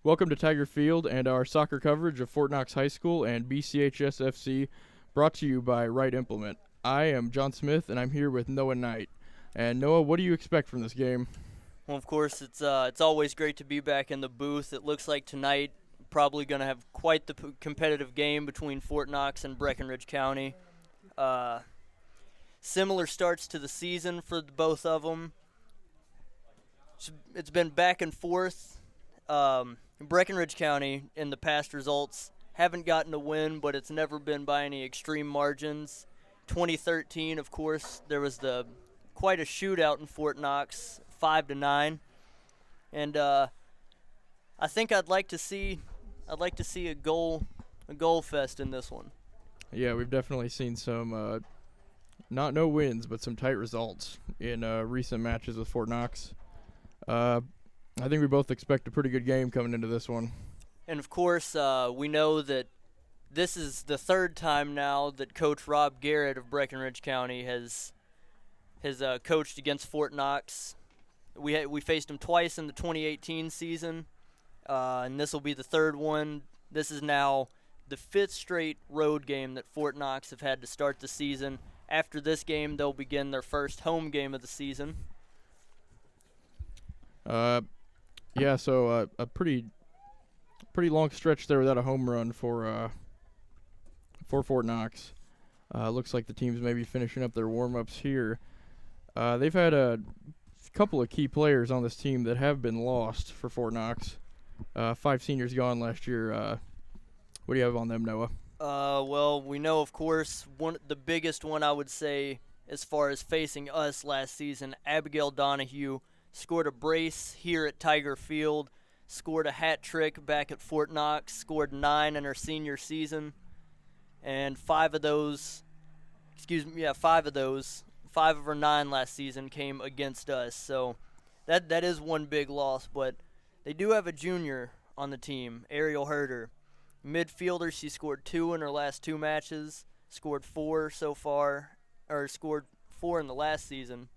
Welcome to Tiger Field and our soccer coverage of Fort Knox High School and BCHSFC, brought to you by Right Implement. I am John Smith, and I'm here with Noah Knight. And Noah, what do you expect from this game? Well, of course, it's always great to be back in the booth. It looks like tonight probably going to have quite the competitive game between Fort Knox and Breckenridge County. Similar starts to the season for both of them. It's been back and forth. Breckenridge County, in the past results, haven't gotten a win, but it's never been by any extreme margins. 2013, of course, there was quite a shootout in Fort Knox, 5-9, and I think I'd like to see a goal fest in this one. Yeah, we've definitely seen some no wins, but some tight results in recent matches with Fort Knox. I think we both expect a pretty good game coming into this one. And of course, we know that this is the third time now that Coach Rob Garrett of Breckenridge County has coached against Fort Knox. We faced him twice in the 2018 season, and this will be the third one. This is now the fifth straight road game that Fort Knox have had to start the season. After this game, they'll begin their first home game of the season. So a pretty long stretch there without a home run for Fort Knox. Looks like the team's maybe finishing up their warm-ups here. They've had a couple of key players on this team that have been lost for Fort Knox. 5 seniors gone last year. What do you have on them, Noah? Well, we know, of course, the biggest one I would say as far as facing us last season, Abigail Donahue scored a brace here at Tiger Field, scored a hat trick back at Fort Knox, scored 9 in her senior season, and 5 of her 9 last season came against us. So that is one big loss, but they do have a junior on the team, Ariel Herder. Midfielder, she scored 2 in her last 2 matches, scored 4 in the last season.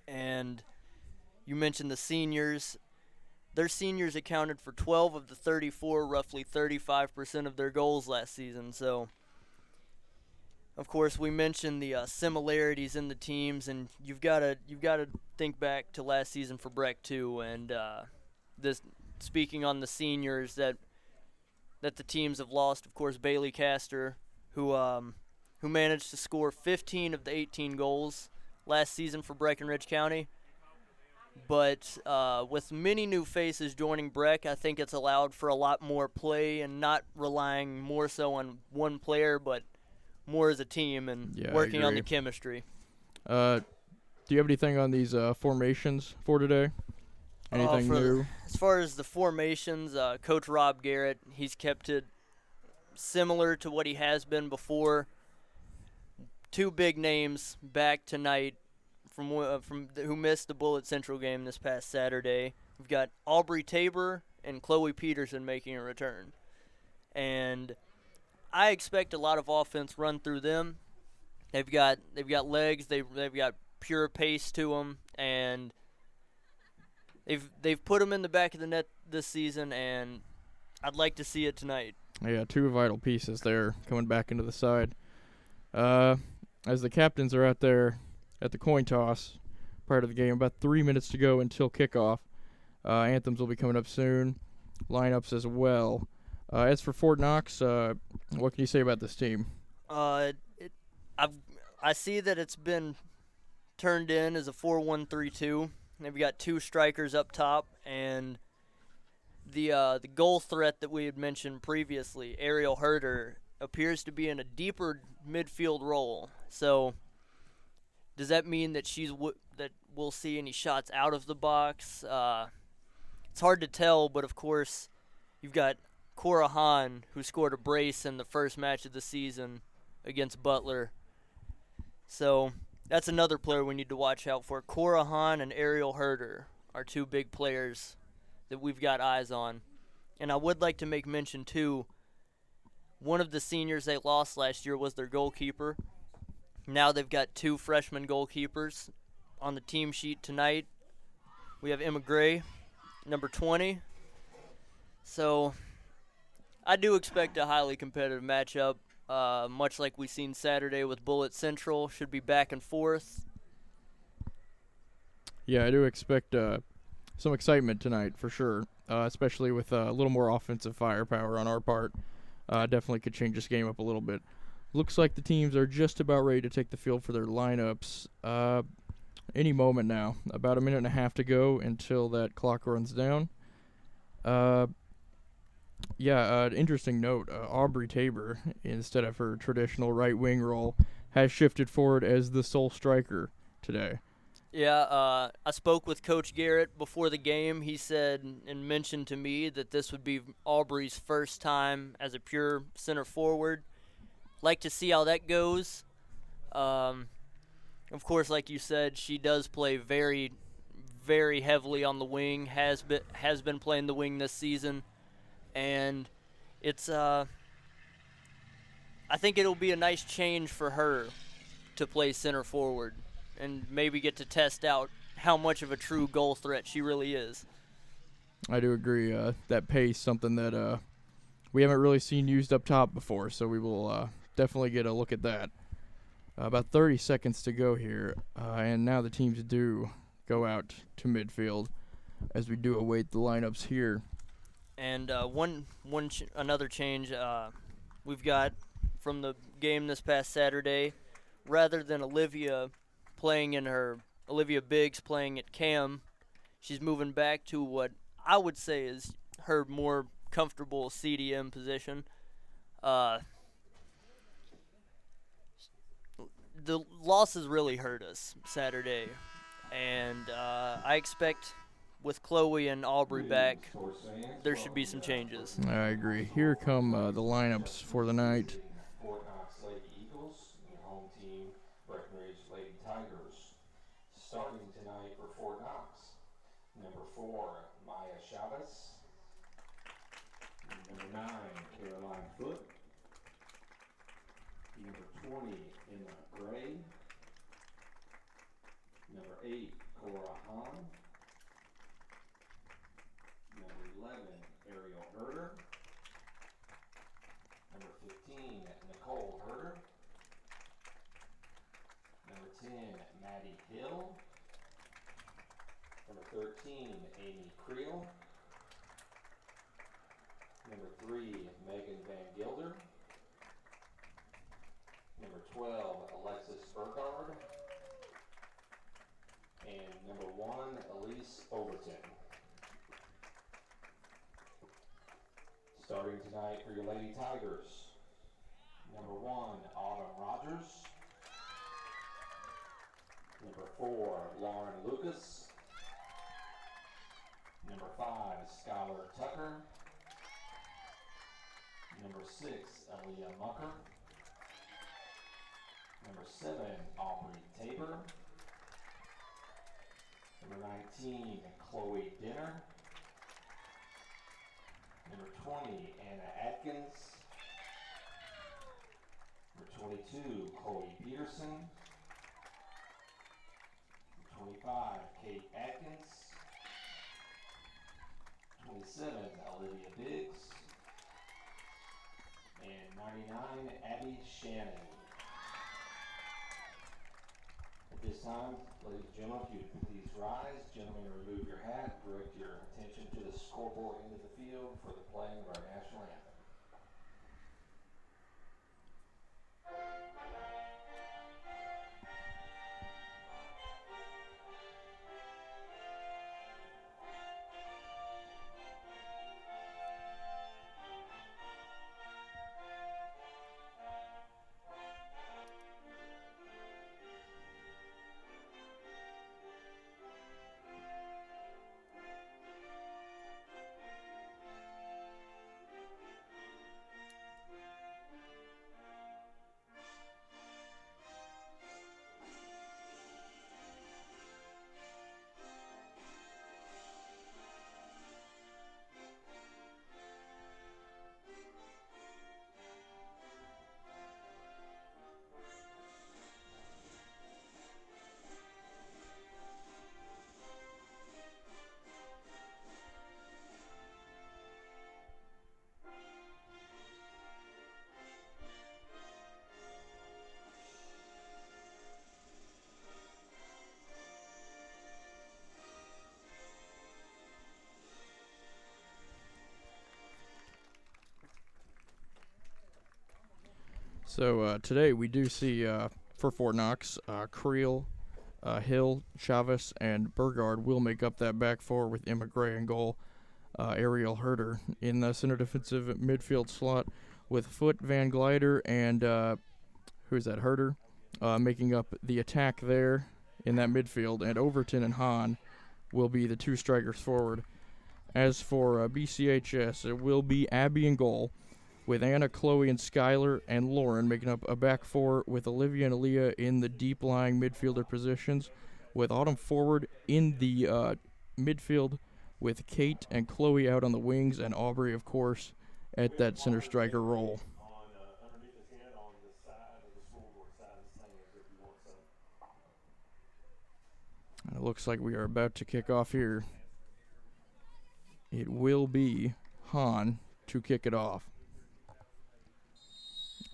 And you mentioned the seniors. Their seniors accounted for 12 of the 34, roughly 35% of their goals last season. So, of course, we mentioned the similarities in the teams, and you've got to think back to last season for Breck too. And speaking on the seniors that the teams have lost, of course, Bailey Castor, who managed to score 15 of the 18 goals last season for Breckenridge County. But with many new faces joining Breck, I think it's allowed for a lot more play and not relying more so on one player, but more as a team and working on the chemistry. Do you have anything on these formations for today? Anything new? As far as the formations, Coach Rob Garrett, he's kept it similar to what he has been before. 2 big names back tonight from who missed the Bullitt Central game this past Saturday. We've got Aubrey Tabor and Chloe Peterson making a return, and I expect a lot of offense run through them. They've got legs. They've got pure pace to them, and they've put them in the back of the net this season, and I'd like to see it tonight. Yeah, 2 vital pieces there coming back into the side. As the captains are out there at the coin toss prior to the game, about 3 minutes to go until kickoff. Anthems will be coming up soon, lineups as well. As for Fort Knox, what can you say about this team? I see that it's been turned in as a 4-1-3-2. They've got 2 strikers up top, and the goal threat that we had mentioned previously, Ariel Herder, appears to be in a deeper midfield role. So does that mean that that we'll see any shots out of the box? It's hard to tell, but of course you've got Cora Hahn, who scored a brace in the first match of the season against Butler. So that's another player we need to watch out for. Cora Hahn and Ariel Herder are 2 big players that we've got eyes on. And I would like to make mention, too, one of the seniors they lost last year was their goalkeeper. Now they've got 2 freshman goalkeepers on the team sheet tonight. We have Emma Gray, number 20, So I do expect a highly competitive matchup, much like we seen Saturday with Bullet Central. Should be back and forth. Yeah, I do expect some excitement tonight for sure, especially with a little more offensive firepower on our part. Definitely could change this game up a little bit. Looks like the teams are just about ready to take the field for their lineups. Any moment now. About a minute and a half to go until that clock runs down. Uh, interesting note. Aubrey Tabor, instead of her traditional right wing role, has shifted forward as the sole striker today. Yeah, I spoke with Coach Garrett before the game. He said and mentioned to me that this would be Aubrey's first time as a pure center forward. Like to see how that goes. Um, of course, like you said, she does play very, very heavily on the wing. Has been playing the wing this season, and it's I think it'll be a nice change for her to play center forward and maybe get to test out how much of a true goal threat she really is. I do agree. That pace, something that we haven't really seen used up top before, so we will definitely get a look at that. About 30 seconds to go here, and now the teams do go out to midfield as we do await the lineups here. And another change we've got from the game this past Saturday, rather than Olivia Biggs playing at cam, she's moving back to what I would say is her more comfortable CDM position. Uh, the losses really hurt us Saturday, and I expect with Chloe and Aubrey back, there should be some changes. I agree. Here come the lineups for the night. Fort Knox Lady Eagles and your home team, Breckenridge Lady Tigers. Starting tonight for Fort Knox, number 4, Maya Chavez. Number 9, Caroline Foot. Number 20, Emma Gray. Number 8, Cora Hahn. Number 11, Ariel Herder. Number 15, Nicole Herder. Number 10, Maddie Hill. Number 13, Amy Creel. Number 3, Megan Van Gilder. Number 12, Alexis Burgard. And number 1, Elise Overton. Starting tonight for your Lady Tigers. Number 1, Autumn Rogers. Number 4, Lauren Lucas. Number 5, Skylar Tucker. Number 6, Aaliyah Mucker. Number 7, Aubrey Tabor. Number 19, Chloe Dinner. Number 20, Anna Atkins. Number 22, Chloe Peterson. Number 25, Kate Atkins. 27, Olivia Biggs. And 99, Abby Shannon. At this time, ladies and gentlemen, if you would please rise. Gentlemen, remove your hat. Direct your attention to the scoreboard end of the field for the playing of our national anthem. So today we do see for Fort Knox, Creel, Hill, Chavez, and Burgard will make up that back four with Emma Gray in goal. Ariel Herder in the center defensive midfield slot with Foot, Van Glider, and who's that, Herder, making up the attack there in that midfield. And Overton and Hahn will be the two strikers forward. As for BCHS, it will be Abby in goal, with Anna, Chloe, and Skylar and Lauren making up a back four with Olivia and Aaliyah in the deep-lying midfielder positions, with Autumn forward in the midfield, with Kate and Chloe out on the wings, and Aubrey, of course, at that center striker role. And it looks like we are about to kick off here. It will be Hahn to kick it off.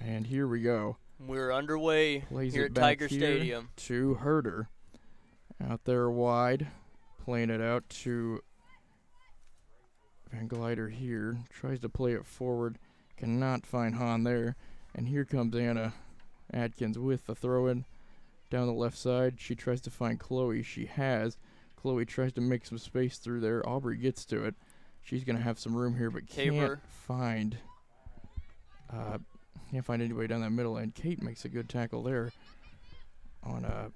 And here we go. We're underway Plays here it at back Tiger here Stadium. to Herder. Out there wide. Playing it out to Van Glider here. Tries to play it forward. Cannot find Hahn there. And here comes Anna Atkins with the throw-in down the left side. She tries to find Chloe. She has. Chloe tries to make some space through there. Aubrey gets to it. She's going to have some room here, but can't find anybody down that middle. And Kate makes a good tackle there on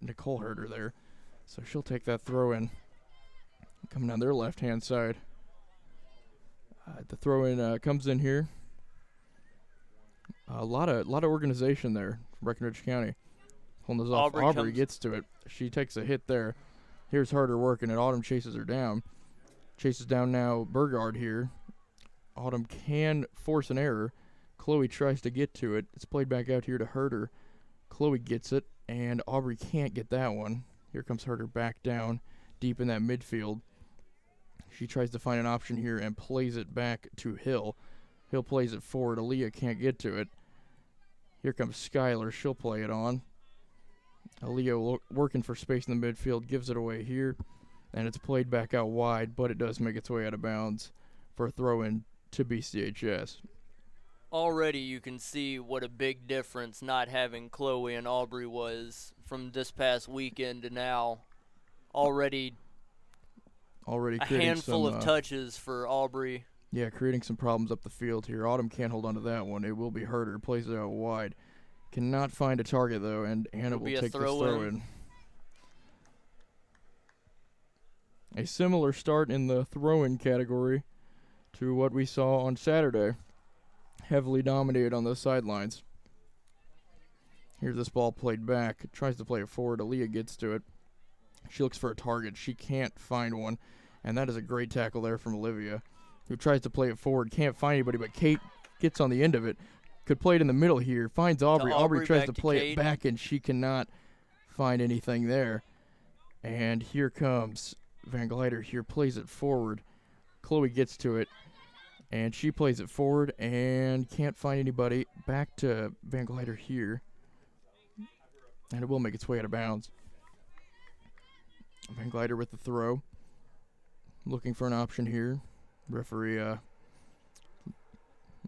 Nicole Herder there. So she'll take that throw in. Coming down their left-hand side. The throw-in comes in here. A lot of organization there from Breckenridge County. Holding this off. Aubrey gets to it. She takes a hit there. Here's Herder working, and Autumn chases her down. Chases down now Burgard here. Autumn can force an error. Chloe tries to get to it. It's played back out here to Herder. Chloe gets it, and Aubrey can't get that one. Here comes Herder back down deep in that midfield. She tries to find an option here and plays it back to Hill. Hill plays it forward. Aaliyah can't get to it. Here comes Skylar. She'll play it on. Aaliyah working for space in the midfield, gives it away here. And it's played back out wide, but it does make its way out of bounds for a throw-in to BCHS. Already you can see what a big difference not having Chloe and Aubrey was from this past weekend to now. Already a handful of touches for Aubrey. Yeah, creating some problems up the field here. Autumn can't hold on to that one. It will be Herder. Plays it out wide. Cannot find a target, though, and Anna will take this throw-in. A similar start in the throw-in category to what we saw on Saturday. Heavily dominated on those sidelines. Here's this ball played back. Tries to play it forward. Aaliyah gets to it. She looks for a target. She can't find one. And that is a great tackle there from Olivia, who tries to play it forward. Can't find anybody, but Kate gets on the end of it. Could play it in the middle here. Finds Aubrey. Aubrey tries to play it back, and she cannot find anything there. And here comes Van Glider here. Plays it forward. Chloe gets to it. And she plays it forward and can't find anybody. Back to Van Glider here. And it will make its way out of bounds. Van Glider with the throw. Looking for an option here. Referee,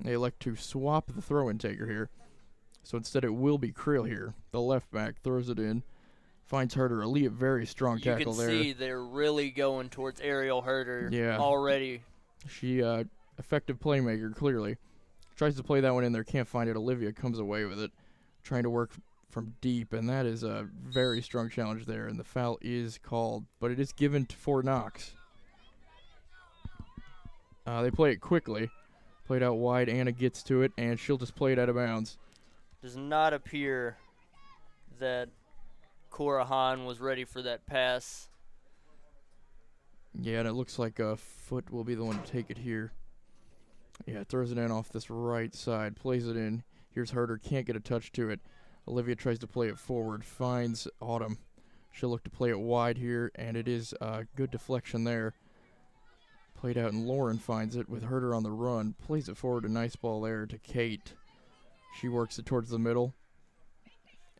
they elect to swap the throw-in taker here. So instead it will be Creel here. The left back throws it in. Finds Herder. Aaliyah, very strong tackle there. You can see they're really going towards Ariel Herder already. She, effective playmaker, clearly. Tries to play that one in there, can't find it. Olivia comes away with it, trying to work from deep, and that is a very strong challenge there, and the foul is called, but it is given to Fort Knox. They play it quickly. Played out wide. Anna gets to it, and she'll just play it out of bounds. Does not appear that Cora Hahn was ready for that pass. Yeah, and it looks like Foot will be the one to take it here. Yeah, throws it in off this right side. Plays it in. Here's Herder. Can't get a touch to it. Olivia tries to play it forward. Finds Autumn. She'll look to play it wide here, and it is a good deflection there. Played out, and Lauren finds it with Herder on the run. Plays it forward. A nice ball there to Kate. She works it towards the middle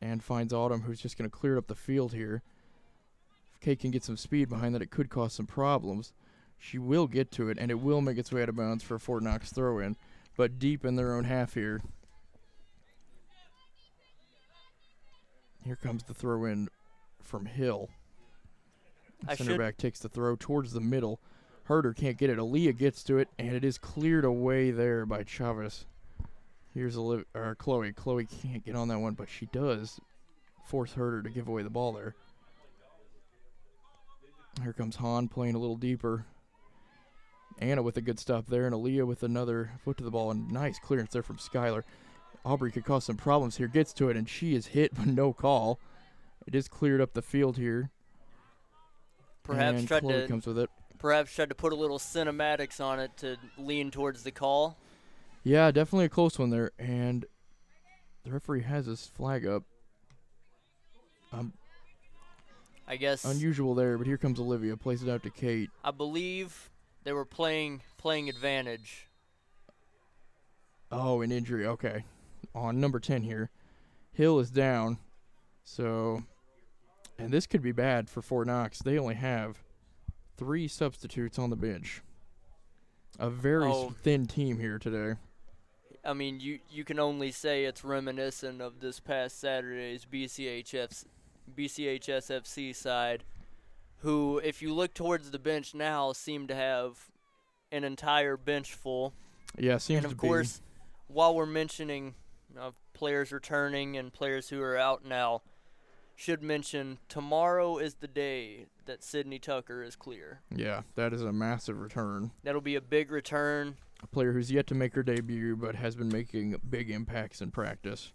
and finds Autumn, who's just going to clear up the field here. If Kate can get some speed behind that, it could cause some problems. She will get to it, and it will make its way out of bounds for a Fort Knox throw-in, but deep in their own half here. Here comes the throw in from Hill. I Center should back takes the throw towards the middle. Herder can't get it. Aaliyah gets to it, and it is cleared away there by Chavez. Here's Chloe. Chloe can't get on that one, but she does force Herder to give away the ball there. Here comes Hahn playing a little deeper. Anna with a good stop there, and Aaliyah with another foot to the ball, and nice clearance there from Skylar. Aubrey could cause some problems here. Gets to it, and she is hit, but no call. It is cleared up the field here. perhaps and tried Chloe to comes with it. perhaps tried to put a little cinematics on it to lean towards the call. Yeah, definitely a close one there, and the referee has his flag up. I guess Unusual there, but here comes Olivia. Plays it out to Kate. I believe they were playing advantage. Oh, an injury. Okay. On number 10 here. Hill is down. So, and this could be bad for Fort Knox. They only have 3 substitutes on the bench. A very thin team here today. I mean, you can only say it's reminiscent of this past Saturday's BCHSFC side, who, if you look towards the bench now, seem to have an entire bench full. Yeah, seems And to of be. course, while we're mentioning players returning and players who are out now, should mention tomorrow is the day that Sydney Tucker is clear. Yeah, that is a massive return. That'll be a big return. A player who's yet to make her debut, but has been making big impacts in practice.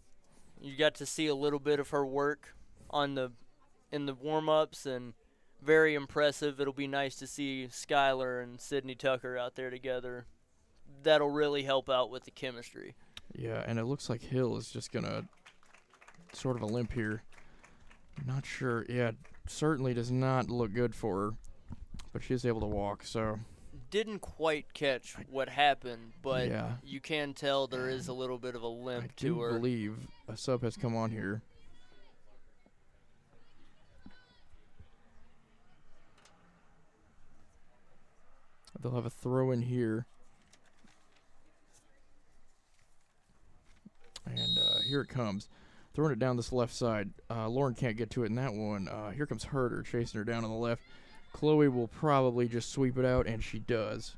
You got to see a little bit of her work in the warm-ups, and very impressive. It'll be nice to see Skylar and Sydney Tucker out there together. That'll really help out with the chemistry. Yeah, and it looks like Hill is just going to sort of a limp here. Not sure. Yeah, certainly does not look good for her, but she is able to walk, so. Didn't quite catch what happened, but yeah. you can tell there is a little bit of a limp to her. I do believe a sub has come on here. They'll have a throw in here. And here it comes. Throwing it down this left side. Lauren can't get to it in that one. Here comes Herder chasing her down on the left. Chloe will probably just sweep it out, and she does.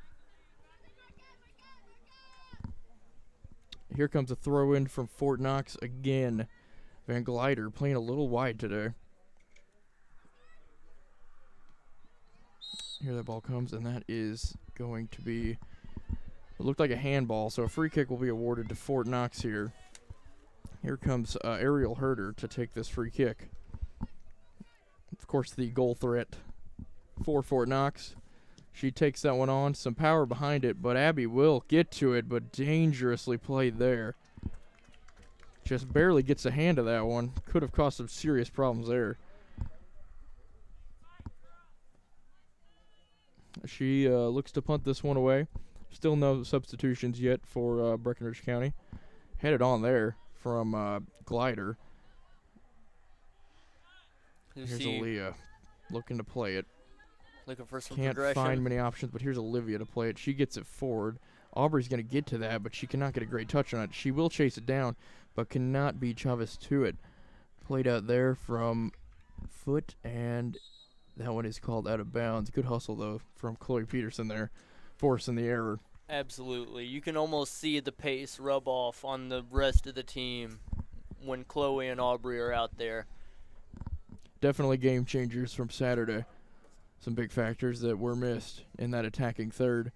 Here comes a throw in from Fort Knox again. Van Glider playing a little wide today. Here that ball comes, and that is going to be, it looked like a handball, so a free kick will be awarded to Fort Knox here. Here comes Ariel Herder to take this free kick. Of course, the goal threat for Fort Knox. She takes that one on. Some power behind it, but Abby will get to it, but dangerously played there. Just barely gets a hand of that one. Could have caused some serious problems there. She looks to punt this one away. Still no substitutions yet for Breckenridge County. Headed on there from Glider. Here's Aaliyah looking to play it. Looking for some Can't progression. find many options, but here's Olivia to play it. She gets it forward. Aubrey's going to get to that, but she cannot get a great touch on it. She will chase it down, but cannot beat Chavez to it. Played out there from foot, and that one is called out of bounds. Good hustle, though, from Chloe Peterson there, forcing the error. Absolutely. You can almost see the pace rub off on the rest of the team when Chloe and Aubrey are out there. Definitely game changers from Saturday. Some big factors that were missed in that attacking third.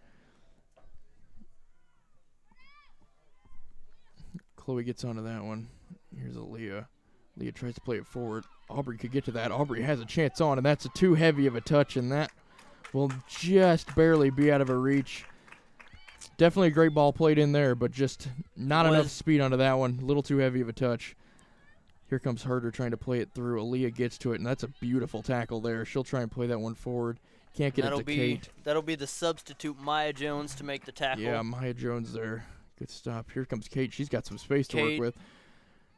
Chloe gets onto that one. Here's Aaliyah. Leah tries to play it forward. Aubrey could get to that. Aubrey has a chance on, and that's too heavy of a touch, and that will just barely be out of her reach. Definitely a great ball played in there, but just not enough speed onto that one. A little too heavy of a touch. Here comes Herder trying to play it through. Aaliyah gets to it, and that's a beautiful tackle there. She'll try and play that one forward. Can't get it to Kate. That'll be the substitute Maya Jones to make the tackle. Yeah, Maya Jones there. Good stop. Here comes Kate. She's got some space to work with.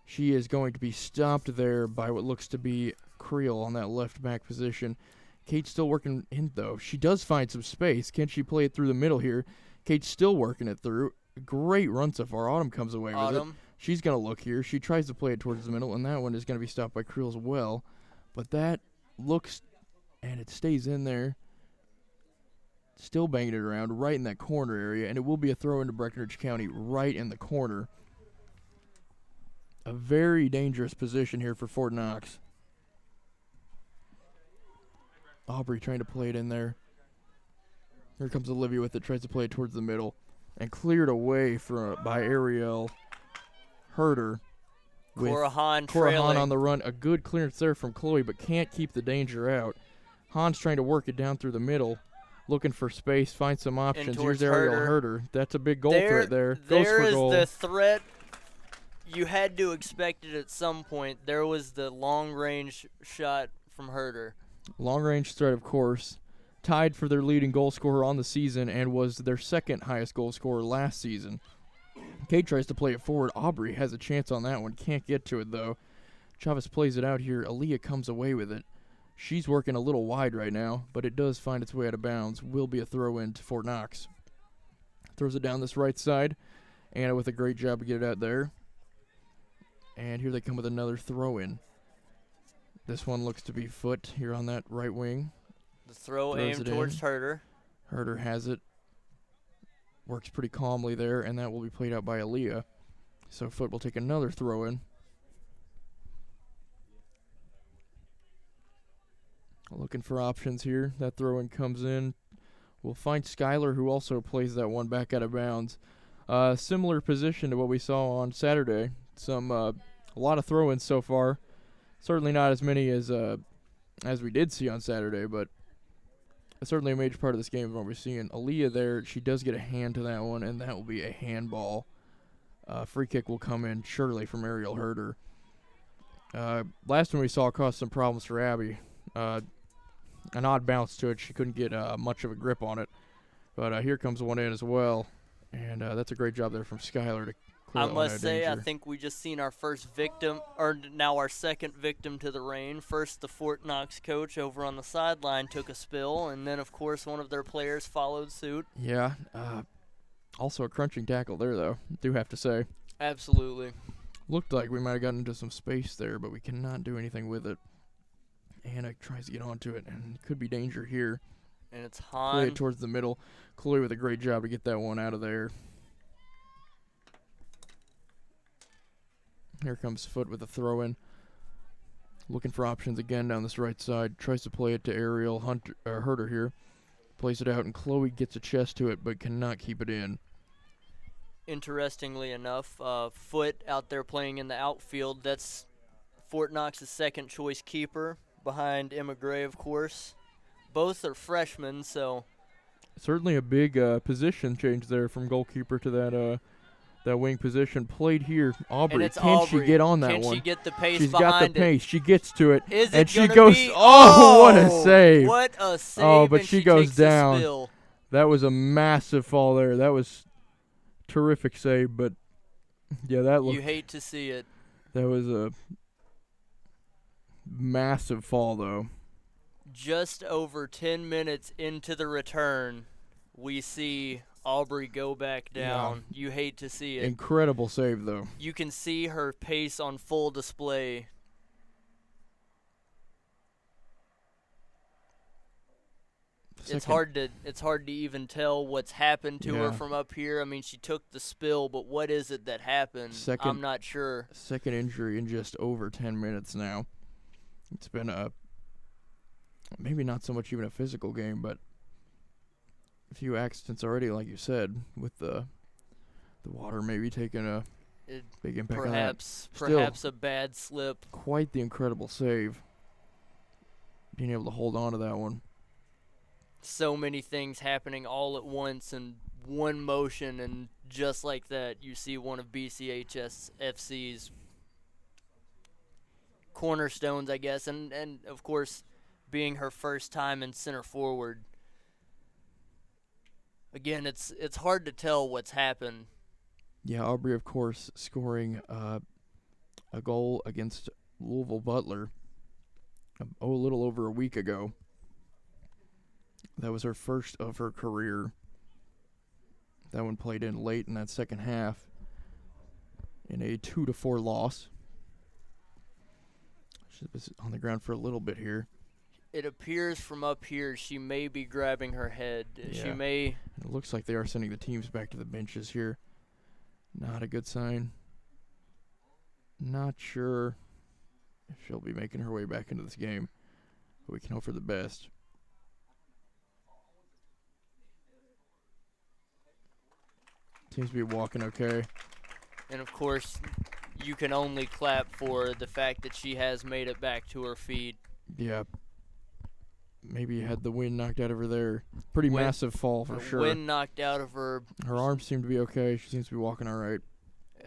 She is going to be stopped there by what looks to be Creel on that left back position. Kate's still working in, though. She does find some space. Can she play it through the middle here? Kate's still working it through. Great run so far. Autumn comes away with it. She's going to look here. She tries to play it towards the middle, and that one is going to be stopped by Creel as well. But that looks, and it stays in there. Still banging it around right in that corner area, and it will be a throw into Breckinridge County right in the corner. A very dangerous position here for Fort Knox. Aubrey trying to play it in there. Here comes Olivia with it, tries to play it towards the middle, and cleared away by Ariel Herder. With Cora Hahn Cora trailing. Hahn on the run. A good clearance there from Chloe, but can't keep the danger out. Hahn's trying to work it down through the middle, looking for space, find some options. Here's Ariel Herder. That's a big goal threat there. Goes for goal. There is the threat. You had to expect it at some point. There was the long-range shot from Herder. Long-range threat, of course. Tied for their leading goal scorer on the season and was their second highest goal scorer last season. Kate tries to play it forward. Aubrey has a chance on that one. Can't get to it, though. Chavez plays it out here. Aaliyah comes away with it. She's working a little wide right now, but it does find its way out of bounds. Will be a throw-in to Fort Knox. Throws it down this right side. Anna with a great job to get it out there. And here they come with another throw-in. This one looks to be Foot here on that right wing. The throw aimed towards Herder. Herder has it. Works pretty calmly there, and that will be played out by Aaliyah. So Foot will take another throw-in. Looking for options here. That throw-in comes in. We'll find Skylar, who also plays that one back out of bounds. Similar position to what we saw on Saturday. A lot of throw-ins so far. Certainly not as many as we did see on Saturday, but certainly a major part of this game is what we're seeing. Aaliyah there, she does get a hand to that one, and that will be a handball. Free kick will come in surely from Ariel Herder. Last one we saw caused some problems for Abby. An odd bounce to it. She couldn't get much of a grip on it. But here comes one in as well. And that's a great job there from Skylar to clear I that one out must of say, danger. I think we just seen our first victim, or now our second victim to the rain. First, the Fort Knox coach over on the sideline took a spill, and then, of course, one of their players followed suit. Yeah. Also a crunching tackle there, though, do have to say. Absolutely. Looked like we might have gotten into some space there, but we cannot do anything with it. Anna tries to get onto it, and could be danger here. And it's Play Hahn. it towards the middle. Chloe with a great job to get that one out of there. Here comes Foot with a throw-in. Looking for options again down this right side. Tries to play it to Ariel Herder here. Plays it out, and Chloe gets a chest to it, but cannot keep it in. Interestingly enough, Foot out there playing in the outfield. That's Fort Knox's second choice keeper behind Emma Gray, of course. Both are freshmen, so Certainly a big position change there from goalkeeper to that wing position. Played here. Aubrey, can she get on that one? Can she get the pace She's behind got the pace. She gets to it. Is and it she gonna goes, be? oh, what a save. What a save. Oh, but and she goes takes the down. spill. That was a massive fall there. That was terrific save, but yeah, that looked. You hate to see it. That was a massive fall, though. Just over 10 minutes into the return, we see Aubrey go back down. Yeah. You hate to see it. Incredible save, though. You can see her pace on full display. It's hard to even tell what's happened to her from up here. I mean, she took the spill, but what is it that happened? I'm not sure. Second injury in just over 10 minutes now. It's been maybe not so much even a physical game, but a few accidents already, like you said, with the water maybe taking a big impact on that. Perhaps a bad slip. Quite the incredible save. Being able to hold on to that one. So many things happening all at once in one motion, and just like that, you see one of BCHSFC's cornerstones, I guess, and of course, being her first time in center forward. Again, it's hard to tell what's happened. Yeah, Aubrey, of course, scoring a goal against Louisville Butler a little over a week ago. That was her first of her career. That one played in late in that second half. in a 2-4 loss. She was on the ground for a little bit here. It appears from up here she may be grabbing her head. She Yeah. may. It looks like they are sending the teams back to the benches here. Not a good sign. Not sure if she'll be making her way back into this game, but we can hope for the best. Seems to be walking okay. And of course, you can only clap for the fact that she has made it back to her feet. Yeah. Maybe had the wind knocked out of her there. Pretty massive fall for sure. Wind knocked out of her. Her arms seem to be okay. She seems to be walking all right.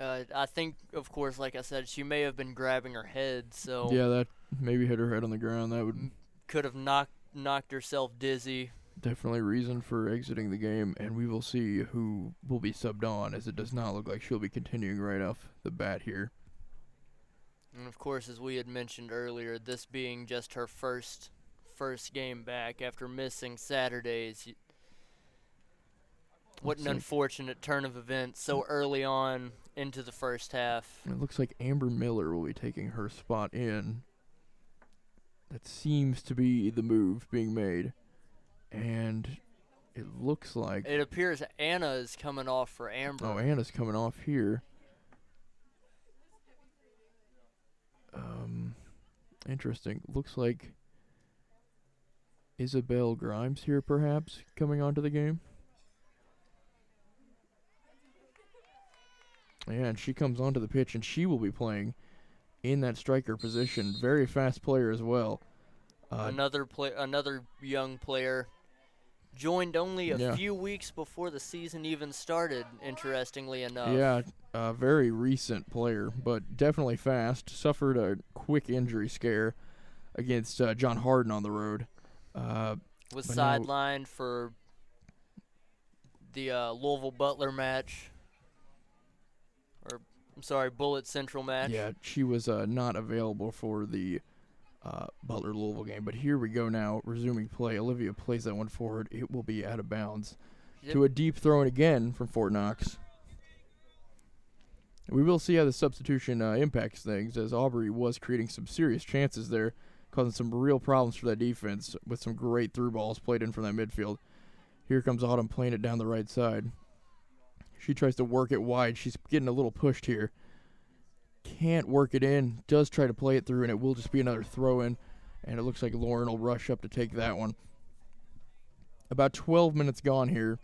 I think, of course, like I said, she may have been grabbing her head, so Yeah, that maybe hit her head on the ground. That would could have knocked herself dizzy. definitely reason for exiting the game, and we will see who will be subbed on, as it does not look like she'll be continuing right off the bat here. And of course, as we had mentioned earlier, this being just her first game back after missing Saturdays. What an unfortunate turn of events so early on into the first half. It looks like Amber Miller will be taking her spot in. That seems to be the move being made. And it looks like... It appears Anna is coming off for Amber. Oh, Anna's coming off here. Interesting. Looks like Isabel Grimes here, perhaps, coming onto the game. Yeah, and she comes onto the pitch, and she will be playing in that striker position. Very fast player as well. Another young player. Joined only a few weeks before the season even started, interestingly enough. Yeah, a very recent player, but definitely fast. Suffered a quick injury scare against John Harden on the road. Was sidelined for the Louisville Butler match. Or, I'm sorry, Bullet Central match. Yeah, she was not available for the Butler-Louisville game. But here we go now, resuming play. Olivia plays that one forward. It will be out of bounds. Yep. To a deep throw-in again from Fort Knox. We will see how the substitution impacts things, as Aubrey was creating some serious chances there, causing some real problems for that defense with some great through balls played in from that midfield. Here comes Autumn playing it down the right side. She tries to work it wide. She's getting a little pushed here. Can't work it in. Does try to play it through, and it will just be another throw-in. And it looks like Lauren will rush up to take that one. About 12 minutes gone here,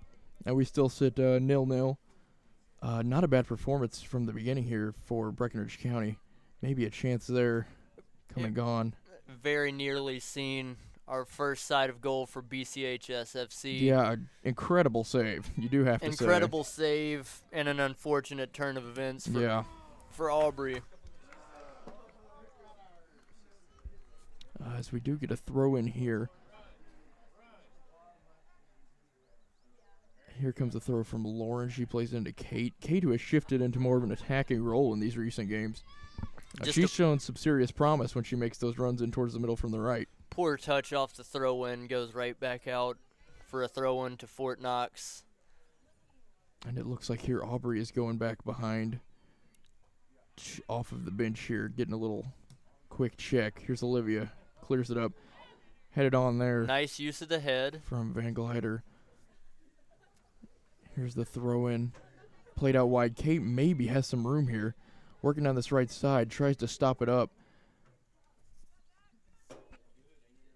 and we still sit 0-0. Not a bad performance from the beginning here for Breckenridge County. Maybe a chance there. Come and gone. Very nearly seen our first side of goal for BCHSFC. Yeah, incredible save. You do have to say. Incredible save and an unfortunate turn of events for Aubrey. As we do get a throw in here. Here comes a throw from Lauren. She plays into Kate. Kate, who has shifted into more of an attacking role in these recent games. She's shown some serious promise when she makes those runs in towards the middle from the right. Poor touch off the throw-in, goes right back out for a throw-in to Fort Knox. And it looks like here Aubrey is going back behind, off of the bench here, getting a little quick check. Here's Olivia, clears it up, headed on there. Nice use of the head. From Van Glider. Here's the throw-in, played out wide. Kate maybe has some room here. Working down this right side, tries to stop it up.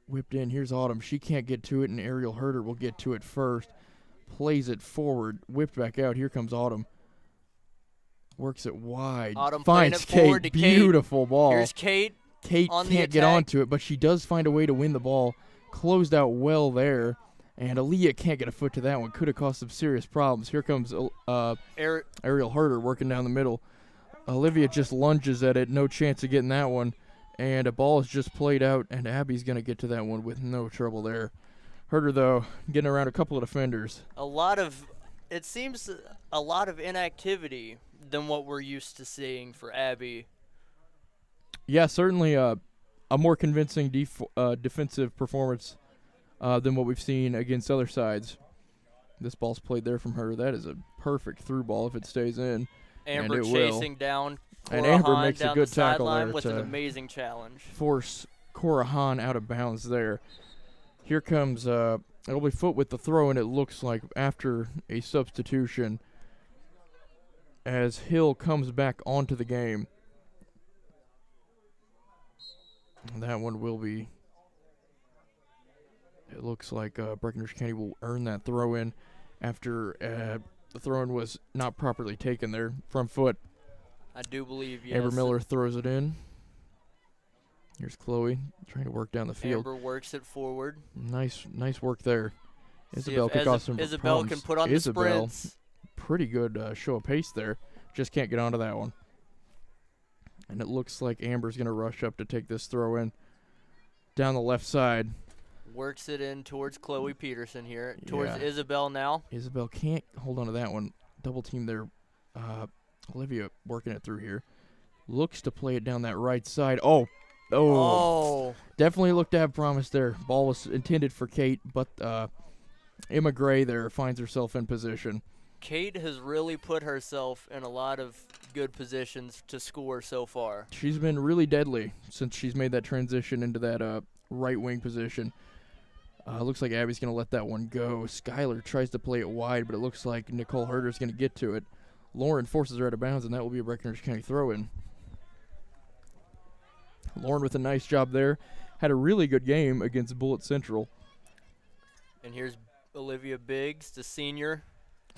Whipped in, here's Autumn. She can't get to it, and Ariel Herder will get to it first. Plays it forward, whipped back out. Here comes Autumn. Works it wide. Autumn finds playing it forward Kate. to Kate. Beautiful ball. Here's Kate. Kate can't get onto it, but she does find a way to win the ball. Closed out well there. And Aaliyah can't get a foot to that one. Could have caused some serious problems. Here comes Ariel Herder working down the middle. Olivia just lunges at it. No chance of getting that one. And a ball is just played out, and Abby's going to get to that one with no trouble there. Herder, though, getting around a couple of defenders. It seems a lot of inactivity than what we're used to seeing for Abby. Yeah, certainly a more convincing defensive performance than what we've seen against other sides. This ball's played there from her. That is a perfect through ball if it stays in. Amber it will. chasing down And Cora Amber Hahn makes a down good the tackle sideline there with an to amazing challenge. force Cora Hahn out of bounds there. Here comes it'll be Foot with the throw, and it looks like after a substitution as Hill comes back onto the game. That one will be. It looks like Breckenridge County will earn that throw in after the throw in was not properly taken there from Foot. I do believe, yes. Amber Miller throws it in. Here's Chloe trying to work down the field. Amber works it forward. Nice work there. See Isabel if could cause some Isabel problems. can put on Isabel, the sprints. pretty good show of pace there. Just can't get onto that one. And it looks like Amber's going to rush up to take this throw in down the left side. Works it in towards Chloe Peterson here. Towards Yeah. Isabel now. Isabel can't hold on to that one. Double team there. Olivia working it through here. Looks to play it down that right side. Oh. Definitely looked to have promise there. Ball was intended for Kate, but Emma Gray there finds herself in position. Kate has really put herself in a lot of good positions to score so far. She's been really deadly since she's made that transition into that right wing position. Looks like Abby's going to let that one go. Skylar tries to play it wide, but it looks like Nicole Herder's going to get to it. Lauren forces her out of bounds, and that will be a Breckenridge County throw-in. Lauren with a nice job there. Had a really good game against Bullitt Central. And here's Olivia Biggs, the senior.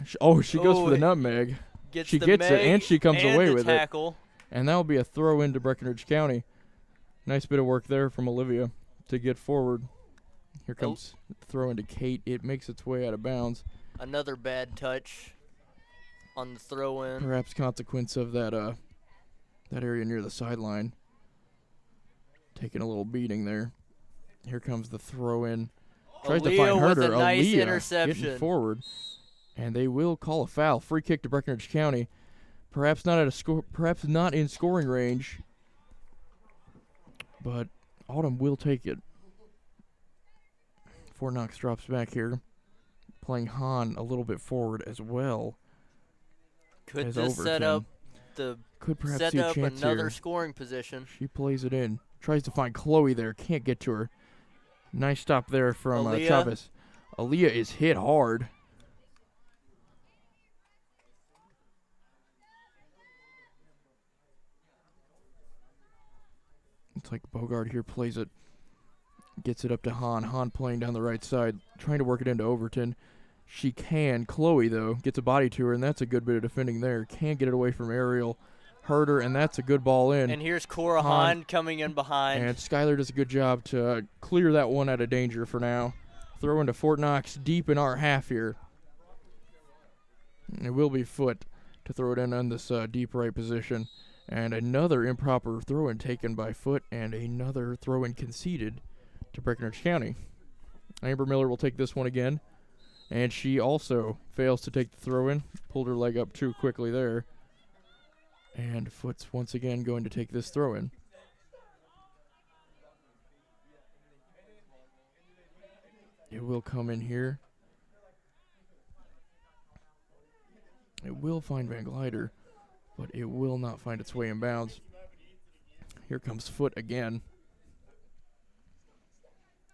She goes for the nutmeg. She gets it, and she comes away with tackle. it. And that will be a throw into Breckenridge County. Nice bit of work there from Olivia to get forward. Here comes the throw into Kate. It makes its way out of bounds. Another bad touch on the throw-in. Perhaps consequence of that area near the sideline. Taking a little beating there. Here comes the throw-in. Tries to find Herder. With a nice Aaliyah interception. getting forward. And they will call a foul. Free kick to Breckenridge County. Perhaps not in scoring range. But Autumn will take it. Fort Knox drops back here. Playing Hahn a little bit forward as well. Could this set up another scoring position? She plays it in. Tries to find Chloe there. Can't get to her. Nice stop there from Chavez. Aaliyah is hit hard. It's like Bogart here plays it. Gets it up to Hahn. Hahn playing down the right side. Trying to work it into Overton. She can. Chloe, though, gets a body to her, and that's a good bit of defending there. Can't get it away from Ariel. Herder, and that's a good ball in. And here's Cora Hahn coming in behind. And Skylar does a good job to clear that one out of danger for now. Throw into Fort Knox deep in our half here. And it will be Foot to throw it in on this deep right position. And another improper throw-in taken by Foot, and another throw-in conceded to Breckenridge County. Amber Miller will take this one again. And she also fails to take the throw-in. Pulled her leg up too quickly there. And Foot's once again going to take this throw-in. It will come in here. It will find Van Glider, but it will not find its way in bounds. Here comes Foot again.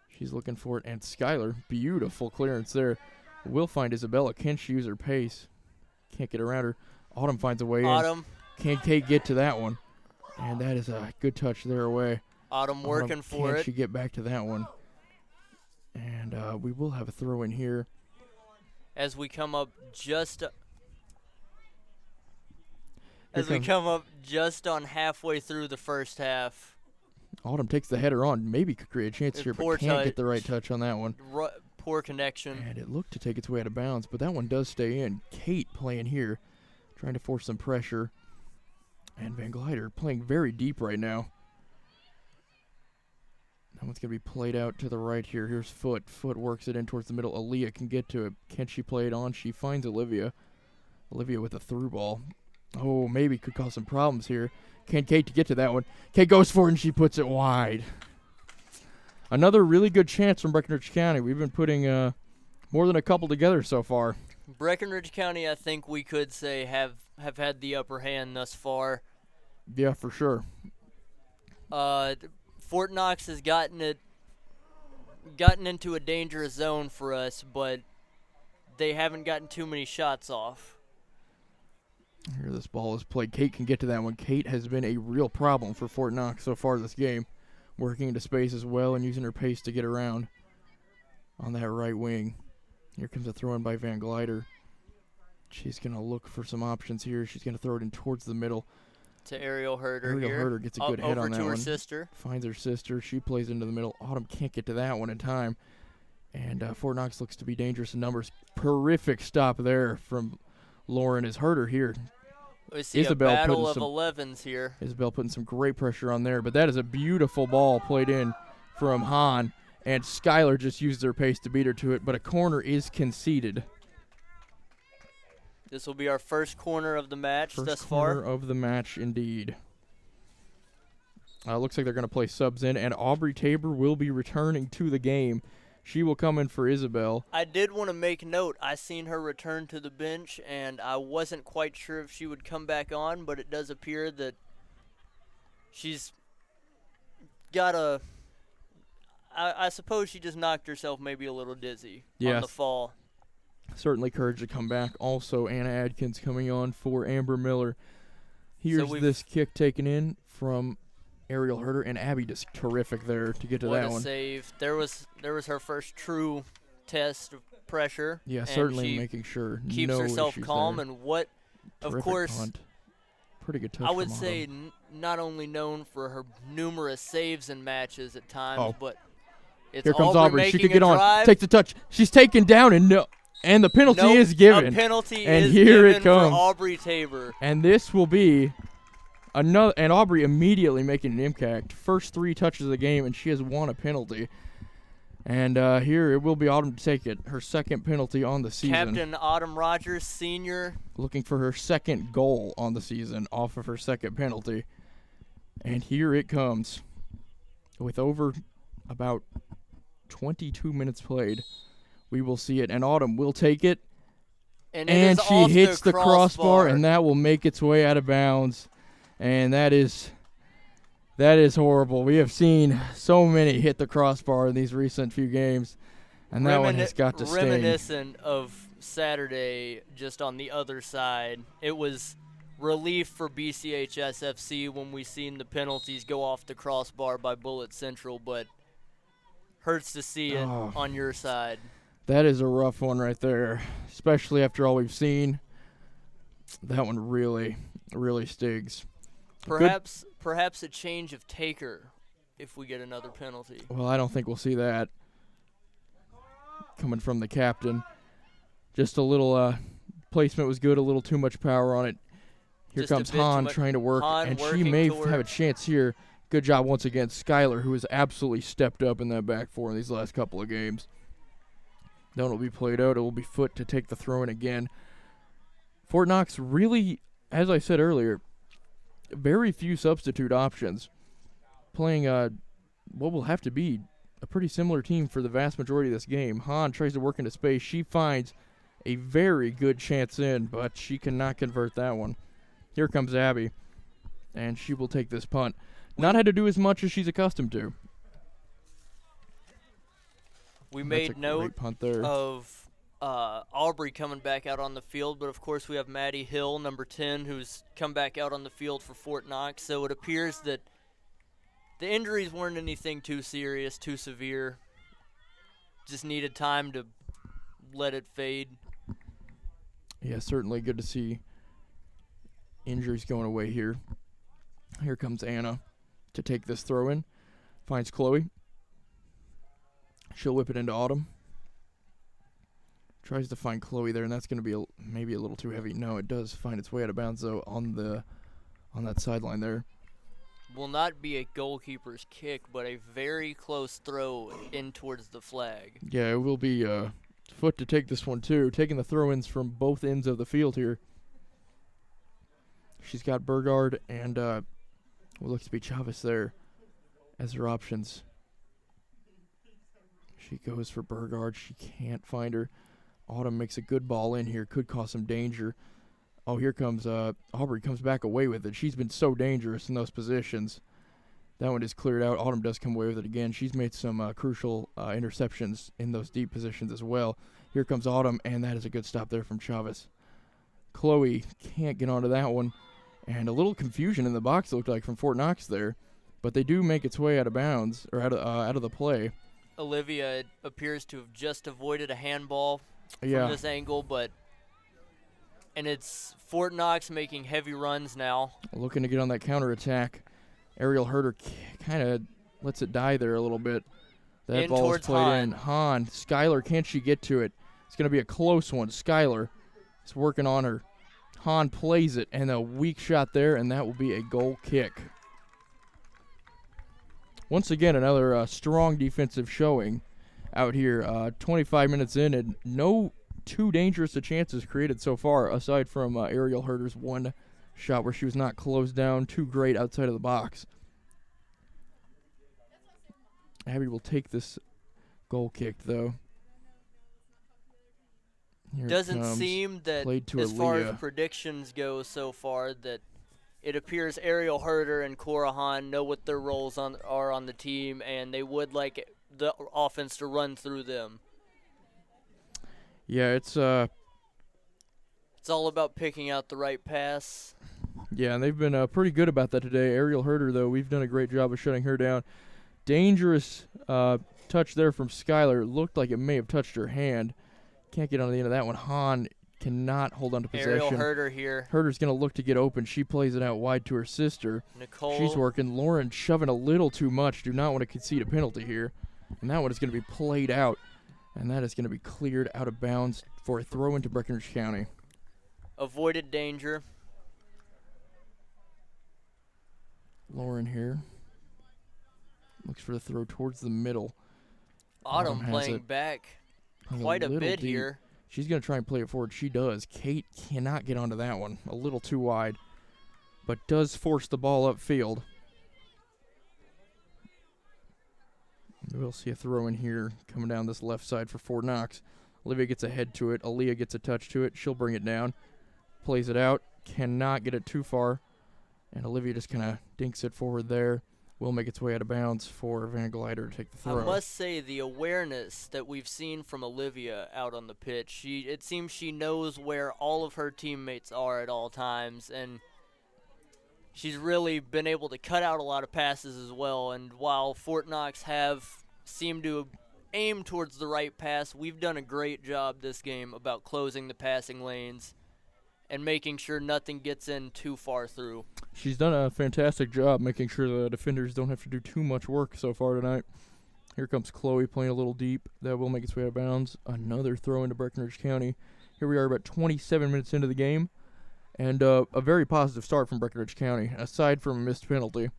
She's looking for it, and Skylar, beautiful clearance there. Will find Isabella. Can she use her pace? Can't get around her. Autumn finds a way in. Can Kate get to that one? And that is a good touch there away. Autumn working for it. Can she get back to that one? And we will have a throw in here. As we come up just on halfway through the first half. Autumn takes the header on. Maybe could create a chance here, but can't get the right touch on that one. Poor connection. And it looked to take its way out of bounds, but that one does stay in. Kate playing here, trying to force some pressure. And Van Glider playing very deep right now. That one's going to be played out to the right here. Here's Foot. Foot works it in towards the middle. Aaliyah can get to it. Can she play it on? She finds Olivia. Olivia with a through ball. Oh, maybe could cause some problems here. Can Kate get to that one? Kate goes for it, and she puts it wide. Another really good chance from Breckenridge County. We've been putting more than a couple together so far. Breckenridge County, I think we could say have had the upper hand thus far. Yeah, for sure. Fort Knox has gotten into a dangerous zone for us, but they haven't gotten too many shots off. Here this ball is played. Kate can get to that one. Kate has been a real problem for Fort Knox so far this game, working into space as well and using her pace to get around on that right wing. Here comes a throw in by Van Glider. She's going to look for some options here. She's going to throw it in towards the middle. To Ariel Herder Ariel here. Herder gets a good hit on that Over to her one. sister. Finds her sister. She plays into the middle. Autumn can't get to that one in time. And Fort Knox looks to be dangerous in numbers. Terrific stop there from Lauren as Herder here. We see Isabel a battle putting of 11s here. Isabel putting some great pressure on there. But that is a beautiful ball played in from Hahn. And Skylar just used her pace to beat her to it. But a corner is conceded. This will be our first corner of the match thus First corner far. of the match, indeed. Looks like they're going to play subs in, and Aubrey Tabor will be returning to the game. She will come in for Isabel. I did want to make note. I seen her return to the bench, and I wasn't quite sure if she would come back on, but it does appear that she's got a... I suppose she just knocked herself maybe a little dizzy on the fall. Certainly courage to come back. Also, Anna Adkins coming on for Amber Miller. Here's this kick taken in from Ariel Herder, and Abby just terrific there to get to that one. What a save. There was her first true test of pressure. Yeah, certainly making sure keeps no herself calm, there. and what, terrific of course, punt. Pretty good touch I would from say Autumn. not only known for her numerous saves in matches at times, but it's here comes Aubrey. She could get drive. on. Takes the touch. She's taken down, and no. And the penalty is given. A penalty and is here given it comes. for Aubrey Tabor. And this will be another. And Aubrey immediately making an impact. First 3 touches of the game, and she has won a penalty. And here it will be Autumn to take it. Her second penalty on the season. Captain Autumn Rogers, senior. Looking for her second goal on the season off of her second penalty. And here it comes. With over about 22 minutes played. We will see it, and Autumn will take it, and she hits the crossbar, and that will make its way out of bounds, and that is horrible. We have seen so many hit the crossbar in these recent few games, and that one has got to sting. Reminiscent of Saturday, just on the other side. It was relief for BCHSFC when we seen the penalties go off the crossbar by Bullet Central, but hurts to see it on your side. That is a rough one right there, especially after all we've seen. That one really, really stings. Perhaps a change of taker if we get another penalty. Well, I don't think we'll see that coming from the captain. Just a little placement was good, a little too much power on it. Here comes Hahn trying to work, and she may have a chance here. Good job once again, Skylar, who has absolutely stepped up in that back four in these last couple of games. Then it will be played out. It will be Foot to take the throw in again. Fort Knox really, as I said earlier, very few substitute options. Playing what will have to be a pretty similar team for the vast majority of this game. Hahn tries to work into space. She finds a very good chance in, but she cannot convert that one. Here comes Abby, and she will take this punt. Not had to do as much as she's accustomed to. We made note of Aubrey coming back out on the field, but of course we have Maddie Hill, number 10, who's come back out on the field for Fort Knox. So it appears that the injuries weren't anything too serious, too severe. Just needed time to let it fade. Yeah, certainly good to see injuries going away here. Here comes Anna to take this throw in. Finds Chloe. She'll whip it into Autumn. Tries to find Chloe there, and that's going to be maybe a little too heavy. No, it does find its way out of bounds, though, on that sideline there. Will not be a goalkeeper's kick, but a very close throw in towards the flag. Yeah, it will be Foot to take this one, too. Taking the throw-ins from both ends of the field here. She's got Burgard and what looks to be Chavez there as her options. She goes for Burgard. She can't find her. Autumn makes a good ball in here. Could cause some danger. Oh, here comes Aubrey comes back away with it. She's been so dangerous in those positions. That one is cleared out. Autumn does come away with it again. She's made some crucial interceptions in those deep positions as well. Here comes Autumn, and that is a good stop there from Chavez. Chloe can't get onto that one. And a little confusion in the box, it looked like, from Fort Knox there. But they do make its way out of bounds, or out of the play. Olivia appears to have just avoided a handball from Yeah. this angle, and it's Fort Knox making heavy runs now. Looking to get on that counterattack. Ariel Herder kind of lets it die there a little bit. That In ball is towards played Hahn. in. Hahn. Skylar, can she get to it? It's going to be a close one. Skylar is working on her. Hahn plays it, and a weak shot there, and that will be a goal kick. Once again, another strong defensive showing out here. 25 minutes in, and no too dangerous chances created so far, aside from Ariel Herder's one shot where she was not closed down too great outside of the box. Abby will take this goal kick, though. Here it Doesn't comes. seem that, Played to as far as Aaliyah. predictions go so far, that it appears Ariel Herder and Cora Hahn know what their roles are on the team, and they would like the offense to run through them. Yeah, it's It's all about picking out the right pass. yeah, and they've been pretty good about that today. Ariel Herder, though, we've done a great job of shutting her down. Dangerous touch there from Skylar. Looked like it may have touched her hand. Can't get on the end of that one. Hahn cannot hold on to possession. Ariel Herder here. Herder's going to look to get open. She plays it out wide to her sister. Nicole. She's working. Lauren shoving a little too much. Do not want to concede a penalty here. And that one is going to be played out. And that is going to be cleared out of bounds for a throw into Breckinridge County. Avoided danger. Lauren here. Looks for the throw towards the middle. Autumn has playing it. back Playing quite a little bit deep. here. She's going to try and play it forward. She does. Kate cannot get onto that one. A little too wide. But does force the ball upfield. We'll see a throw in here coming down this left side for Fort Knox. Olivia gets a head to it. Aaliyah gets a touch to it. She'll bring it down. Plays it out. Cannot get it too far. And Olivia just kind of dinks it forward there. Will make its way out of bounds for Van Glider to take the throw. I must say the awareness that we've seen from Olivia out on the pitch, it seems she knows where all of her teammates are at all times, and she's really been able to cut out a lot of passes as well. And while Fort Knox have seemed to aim towards the right pass, we've done a great job this game about closing the passing lanes and making sure nothing gets in too far through. She's done a fantastic job making sure the defenders don't have to do too much work so far tonight. Here comes Chloe playing a little deep. That will make its way out of bounds. Another throw into Breckinridge County. Here we are about 27 minutes into the game. And a very positive start from Breckinridge County, aside from a missed penalty.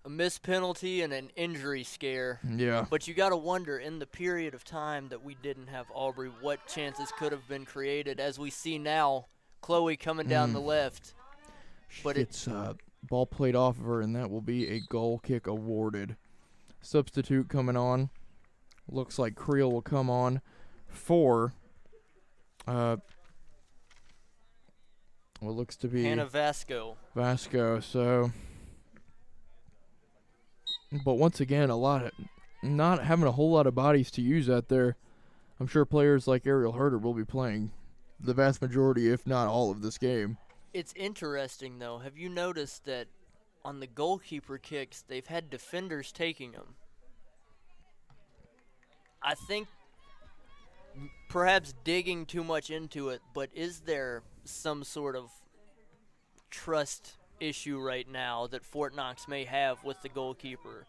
A missed penalty and an injury scare. Yeah. But you got to wonder, in the period of time that we didn't have Aubrey, what chances could have been created. As we see now, Chloe coming down the left. She But gets ball played off of her, and that will be a goal kick awarded. Substitute coming on. Looks like Creel will come on for what looks to be Hannah Vasco. Vasco. So, but once again, not having a whole lot of bodies to use out there. I'm sure players like Ariel Herder will be playing the vast majority, if not all, of this game. It's interesting, though. Have you noticed that on the goalkeeper kicks, they've had defenders taking them? I think perhaps digging too much into it, but is there some sort of trust issue right now that Fort Knox may have with the goalkeeper?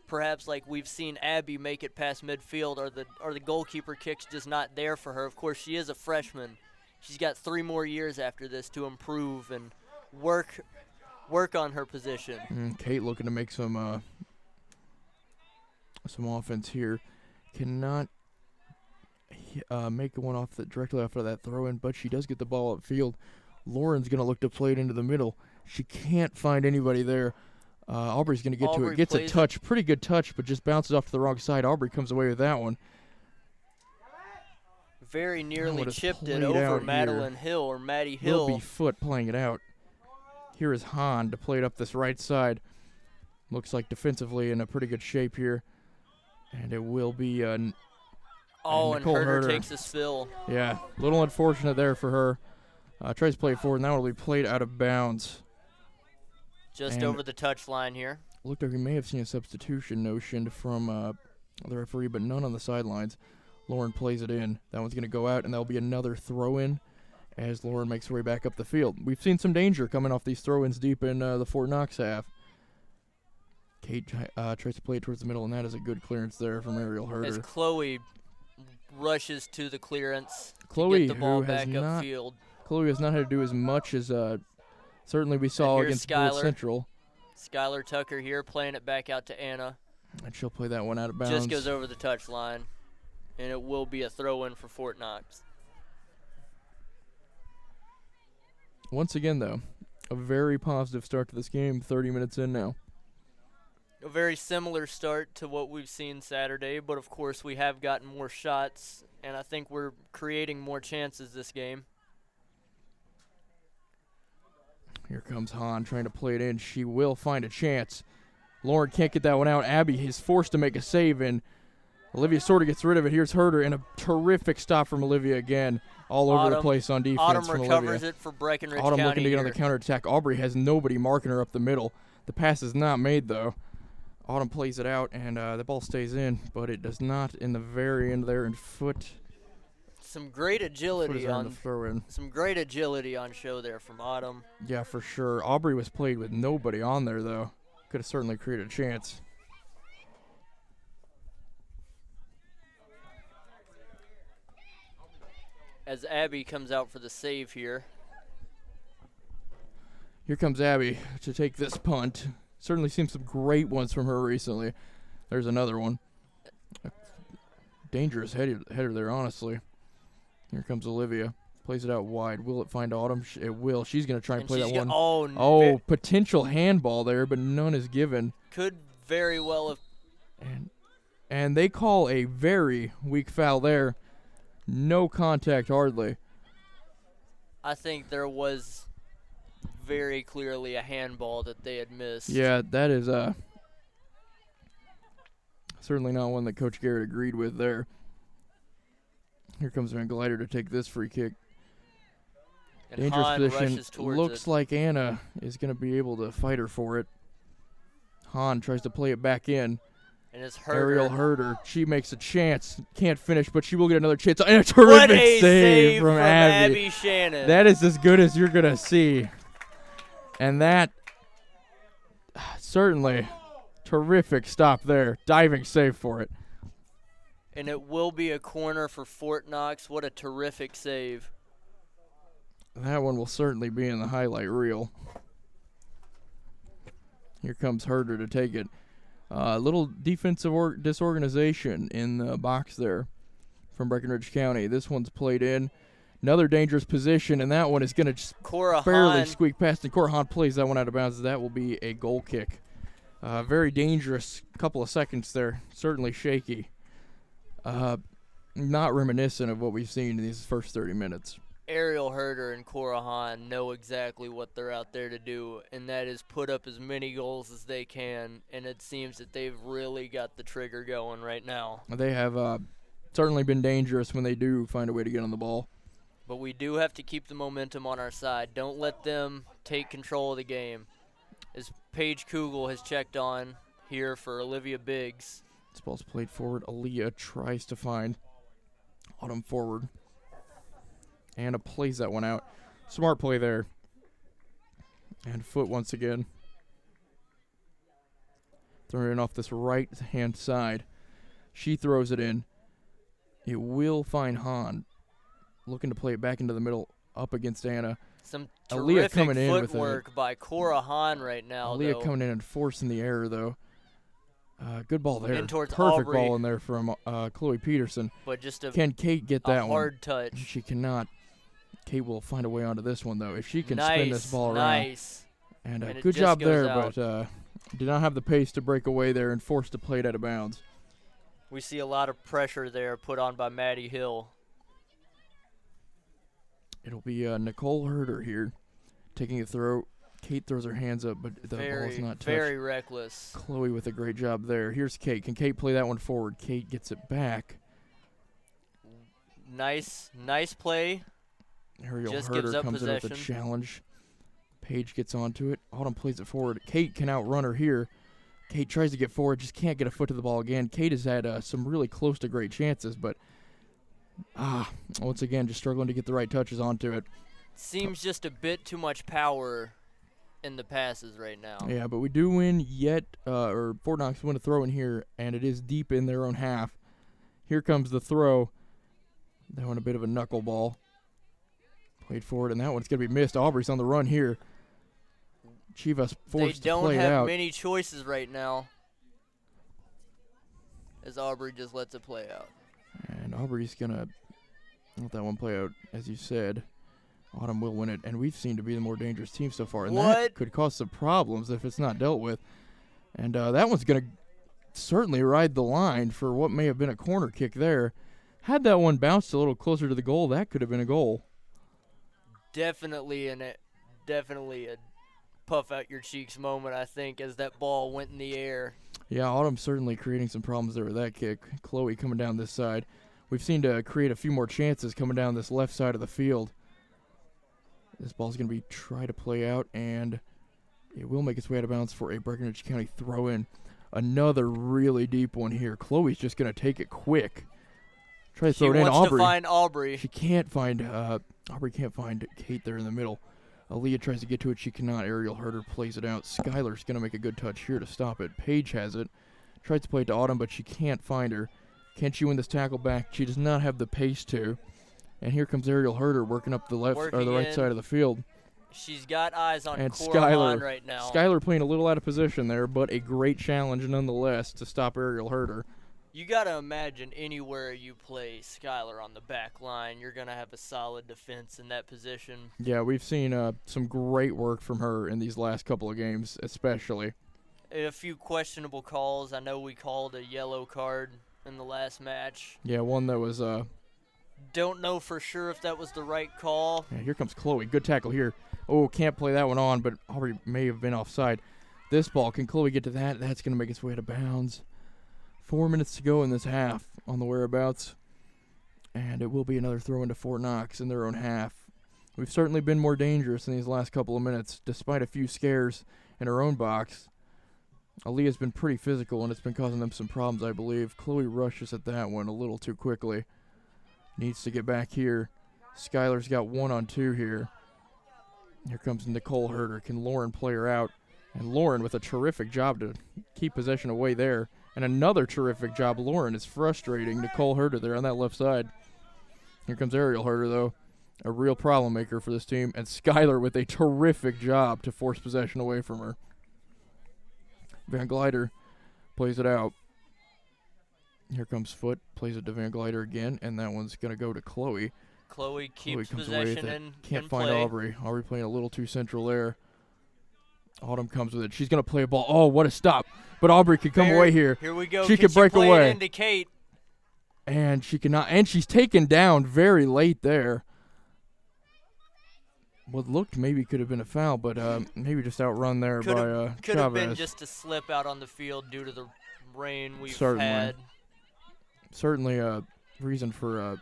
Perhaps like we've seen Abby make it past midfield, are the goalkeeper kicks just not there for her? Of course, she is a freshman. She's got 3 more years after this to improve and work on her position. Kate looking to make some offense here. Cannot make one directly off of that throw-in, but she does get the ball upfield. Lauren's going to look to play it into the middle. She can't find anybody there. Aubrey's going to get to it. Gets a touch. Pretty good touch, but just bounces off to the wrong side. Aubrey comes away with that one. very nearly it's chipped it played over out Madeline Hill or Maddie Hill. Will be Foot playing it out. Here is Hahn to play it up this right side. Looks like defensively in a pretty good shape here. And it will be and Nicole Herder Herder takes a spill. Yeah, a little unfortunate there for her. Tries to play it forward, and that will be played out of bounds. Just And over the touchline here. Looked like we may have seen a substitution notioned from the referee, but none on the sidelines. Lauren plays it in. That one's going to go out, and that'll be another throw-in as Lauren makes her way back up the field. We've seen some danger coming off these throw-ins deep in the Fort Knox half. Kate tries to play it towards the middle, and that is a good clearance there from Ariel Herder. As Chloe rushes to the clearance Chloe, to get the ball who has back not upfield. Chloe has not had to do as much as certainly we saw here's against Bull Skylar. Central. Skylar Tucker here playing it back out to Anna. And she'll play that one out of bounds. Just goes over the touchline, and it will be a throw-in for Fort Knox. Once again, though, a very positive start to this game, 30 minutes in now. A very similar start to what we've seen Saturday, but of course we have gotten more shots, and I think we're creating more chances this game. Here comes Hahn trying to play it in. She will find a chance. Lauren can't get that one out. Abby is forced to make a save, and Olivia sort of gets rid of it. Here's Herder, and a terrific stop from Olivia again. All over the place on defense Autumn from recovers Olivia. it for Breckenridge Autumn County looking to get on the here. counterattack. Aubrey has nobody marking her up the middle. The pass is not made, though. Autumn plays it out, and the ball stays in, but it does not in the very end there. And Foot Some great agility on on the throw-in. some great agility on show there from Autumn. Yeah, for sure. Aubrey was played with nobody on there, though. Could have certainly created a chance. As Abby comes out for the save here. Here comes Abby to take this punt. Certainly seen some great ones from her recently. There's another one. A dangerous header there, honestly. Here comes Olivia. Plays it out wide. Will it find Autumn? It will. She's going to try and play that one. Oh, potential handball there, but none is given. Could very well have. And they call a very weak foul there. No contact, hardly. I think there was very clearly a handball that they had missed. Yeah, that is certainly not one that Coach Garrett agreed with there. Here comes Van Glider to take this free kick. And Dangerous Hahn position. rushes towards Looks it. like Anna is going to be able to fight her for it. Hahn tries to play it back in. And it's Herder. Ariel Herder. She makes a chance. Can't finish, but she will get another chance. And a terrific save from Abby Shannon. That is as good as you're going to see. And that certainly terrific stop there. Diving save for it. And it will be a corner for Fort Knox. What a terrific save. That one will certainly be in the highlight reel. Here comes Herder to take it. Little defensive disorganization in the box there from Breckenridge County. This one's played in. Another dangerous position, and that one is going to just barely squeak past. And Cora Hahn plays that one out of bounds. That will be a goal kick. Very dangerous couple of seconds there. Certainly shaky. Not reminiscent of what we've seen in these first 30 minutes. Ariel Herder and Cora Hahn know exactly what they're out there to do, and that is put up as many goals as they can, and it seems that they've really got the trigger going right now. They have certainly been dangerous when they do find a way to get on the ball. But we do have to keep the momentum on our side. Don't let them take control of the game. As Paige Kugel has checked on here for Olivia Biggs. This ball's played forward. Aaliyah tries to find Autumn forward. Anna plays that one out. Smart play there. And Foot once again. Throwing it off this right-hand side. She throws it in. It will find Hahn. Looking to play it back into the middle, up against Anna. Some Aaliyah terrific coming in with footwork by Cora Hahn right now, Aaliyah though. coming in and forcing the error, though. Good ball there. In towards Perfect Aubrey. ball in there from Chloe Peterson. But just Can Kate get that a one? hard touch. She cannot. Kate will find a way onto this one, though. If she can spin this ball around. Nice. And it good just job goes there, out. but did not have the pace to break away there and forced to play it out of bounds. We see a lot of pressure there put on by Maddie Hill. It'll be Nicole Herder here taking a throw. Kate throws her hands up, but the ball's not touched. Very reckless. Chloe with a great job there. Here's Kate. Can Kate play that one forward? Kate gets it back. Nice play. Ariel Just Herder gives up comes in with a possession. challenge. Paige gets onto it. Autumn plays it forward. Kate can outrun her here. Kate tries to get forward, just can't get a foot to the ball again. Kate has had some really close to great chances, but once again, just struggling to get the right touches onto it. Seems just a bit too much power in the passes right now. Yeah, but we do win or Fort Knox win a throw in here, and it is deep in their own half. Here comes the throw. That one a bit of a knuckleball. Played forward, and that one's going to be missed. Aubrey's on the run here. Chivas forced to play it out. They don't have many choices right now, as Aubrey just lets it play out. And Aubrey's going to let that one play out, as you said. Autumn will win it, and we've seemed to be the more dangerous team so far. And that could cause some problems if it's not dealt with. And that one's going to certainly ride the line for what may have been a corner kick there. Had that one bounced a little closer to the goal, that could have been a goal. Definitely a puff out your cheeks moment, I think, as that ball went in the air. Yeah, Autumn certainly creating some problems there with that kick. Chloe coming down this side. We've seen to create a few more chances coming down this left side of the field. This ball's going to be try to play out, and it will make its way out of bounds for a Breckinridge County throw-in. Another really deep one here. Chloe's just going to take it quick. Try to throw it in. She wants to find Aubrey. She can't find Aubrey can't find Kate there in the middle. Aaliyah tries to get to it. She cannot. Ariel Herder plays it out. Skylar's going to make a good touch here to stop it. Paige has it. Tries to play it to Autumn, but she can't find her. Can she win this tackle back? She does not have the pace to. And here comes Ariel Herder working up the right side of the field. She's got eyes on and Skylar right now. Skylar playing a little out of position there, but a great challenge nonetheless to stop Ariel Herder. You got to imagine anywhere you play Skylar on the back line, you're going to have a solid defense in that position. Yeah, we've seen some great work from her in these last couple of games, especially. A few questionable calls. I know we called a yellow card in the last match. Yeah, one that was don't know for sure if that was the right call. Yeah, here comes Chloe. Good tackle here. Oh, can't play that one on, but Aubrey may have been offside. This ball, can Chloe get to that? That's going to make its way to bounds. 4 minutes to go in this half on the whereabouts. And it will be another throw into Fort Knox in their own half. We've certainly been more dangerous in these last couple of minutes, despite a few scares in our own box. Aaliyah's been pretty physical, and it's been causing them some problems, I believe. Chloe rushes at that one a little too quickly. Needs to get back here. Skylar's got 1-on-2 here. Here comes Nicole Herder. Can Lauren play her out? And Lauren with a terrific job to keep possession away there. And another terrific job. Lauren is frustrating Nicole Herder there on that left side. Here comes Ariel Herder, though. A real problem maker for this team. And Skylar with a terrific job to force possession away from her. Van Glider plays it out. Here comes Foot, plays it to Van Glider again, and that one's going to go to Chloe. Chloe keeps possession and can't find Aubrey. Aubrey playing a little too central there. Autumn comes with it. She's going to play a ball. Oh, what a stop. But Aubrey could come away here. Here we go. She could break away. It into Kate. And she cannot. And she's taken down very late there. What looked maybe could have been a foul, but maybe just outrun there by Chavez. Could have been just a slip out on the field due to the rain we've had. Certainly a reason for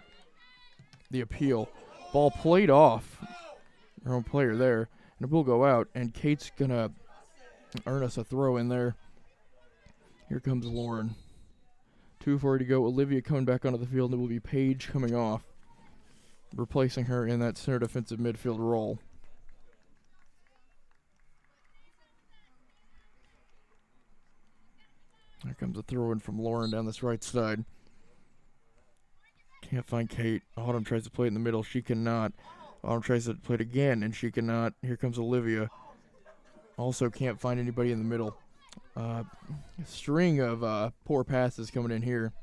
the appeal. Ball played off. Her own player there. And it will go out. And Kate's going to earn us a throw in there. Here comes Lauren. 2:40 to go. Olivia coming back onto the field. And it will be Paige coming off, replacing her in that center defensive midfield role. Here comes a throw in from Lauren down this right side. Can't find Kate. Autumn tries to play it in the middle. She cannot. Autumn tries to play it again, and she cannot. Here comes Olivia. Also can't find anybody in the middle. A string of poor passes coming in here.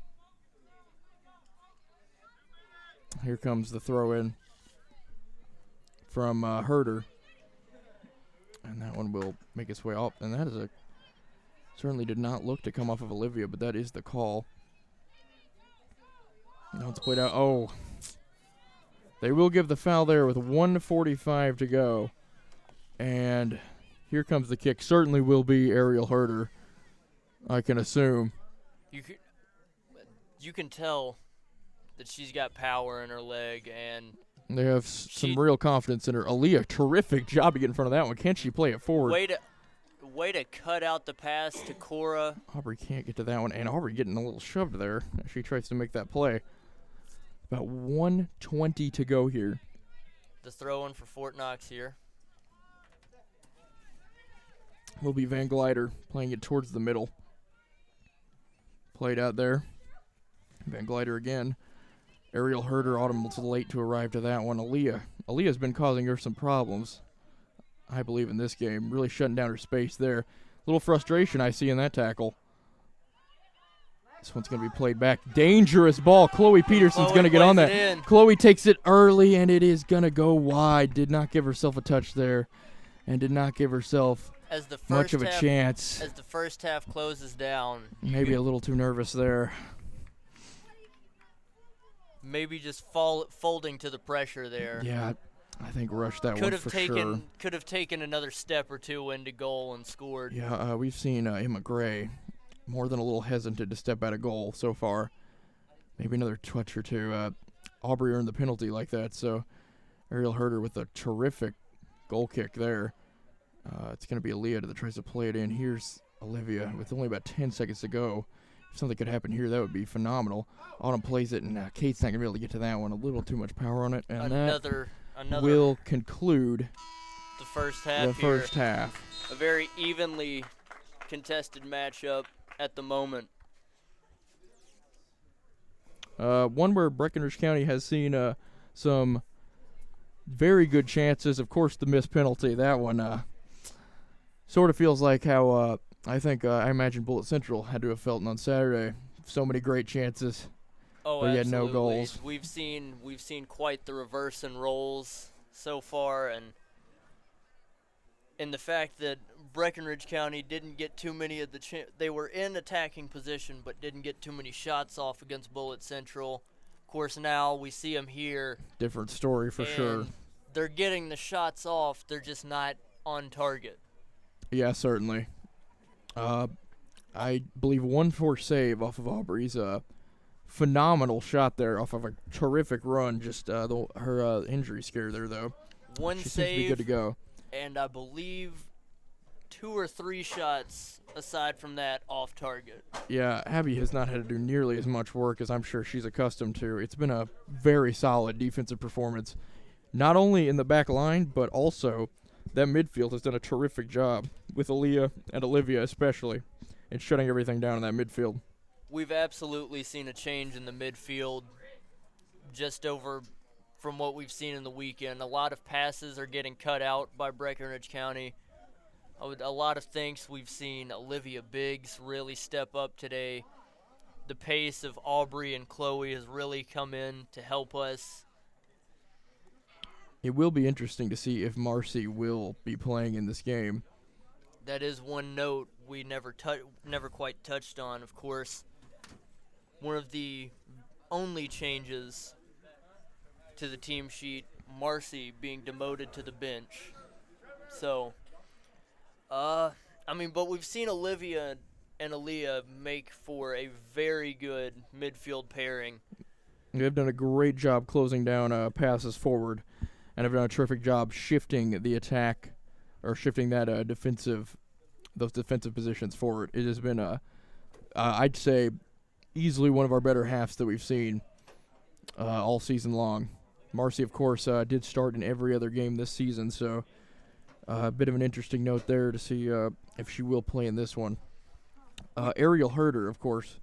Here comes the throw in from Herder. And that one will make its way up. And that is certainly did not look to come off of Olivia, but that is the call. Now it's played out. Oh. They will give the foul there with 1:45 to go. And here comes the kick. Certainly will be Ariel Herder, I can assume. You can tell that she's got power in her leg, and They have some real confidence in her. Aaliyah, terrific job to get in front of that one. Can't she play it forward? way to cut out the pass to Cora. Aubrey can't get to that one, and Aubrey getting a little shoved there as she tries to make that play. About 1:20 to go here. The throw-in for Fort Knox here. Will be Van Glider playing it towards the middle. Played out there. Van Glider again. Ariel Herder, Autumn was late to arrive to that one. Aaliyah's been causing her some problems, I believe, in this game. Really shutting down her space there. Little frustration I see in that tackle. This one's going to be played back. Dangerous ball. Chloe Peterson's going to get on that. Chloe takes it early, and it is going to go wide. Did not give herself a touch there, and did not give herself much of a chance. As the first half closes down. Maybe a little too nervous there. Maybe just folding to the pressure there. Yeah, I think rushed that one for sure. Could have taken another step or two into goal and scored. Yeah, we've seen Emma Gray more than a little hesitant to step out of goal so far. Maybe another touch or two. Aubrey earned the penalty like that, so Ariel Herder with a terrific goal kick there. It's going to be Aaliyah that tries to play it in. Here's Olivia with only about 10 seconds to go. If something could happen here, that would be phenomenal. Autumn plays it, and Kate's not going to be able to get to that one. A little too much power on it. And another will conclude the first half. A very evenly contested matchup at the moment. One where Breckinridge County has seen some very good chances. Of course, the missed penalty. That one sort of feels like how I imagine Bullitt Central had to have felt on Saturday. So many great chances, but yet no goals. We've seen quite the reverse in roles so far, and the fact that Breckinridge County didn't get too many of they were in attacking position, but didn't get too many shots off against Bullitt Central. Of course, now we see them here. Different story for sure. They're getting the shots off. They're just not on target. Yeah, certainly. I believe 1-4 save off of Aubrey's phenomenal shot there off of a terrific run. Just her injury scare there, though. She seems to be good to go. And I believe 2 or 3 shots aside from that off target. Yeah, Abby has not had to do nearly as much work as I'm sure she's accustomed to. It's been a very solid defensive performance, not only in the back line, but also that midfield has done a terrific job with Aaliyah and Olivia especially in shutting everything down in that midfield. We've absolutely seen a change in the midfield just over from what we've seen in the weekend. A lot of passes are getting cut out by Breckinridge County. A lot of things we've seen Olivia Biggs really step up today. The pace of Aubrey and Chloe has really come in to help us. It will be interesting to see if Marcy will be playing in this game. That is one note we never quite touched on. Of course, one of the only changes to the team sheet, Marcy being demoted to the bench. So, but we've seen Olivia and Aaliyah make for a very good midfield pairing. They've done a great job closing down passes forward, and have done a terrific job shifting the attack, or shifting that those defensive positions forward. It has been, I'd say, easily one of our better halves that we've seen all season long. Marcy, of course, did start in every other game this season, so a bit of an interesting note there to see if she will play in this one. Ariel Herder, of course,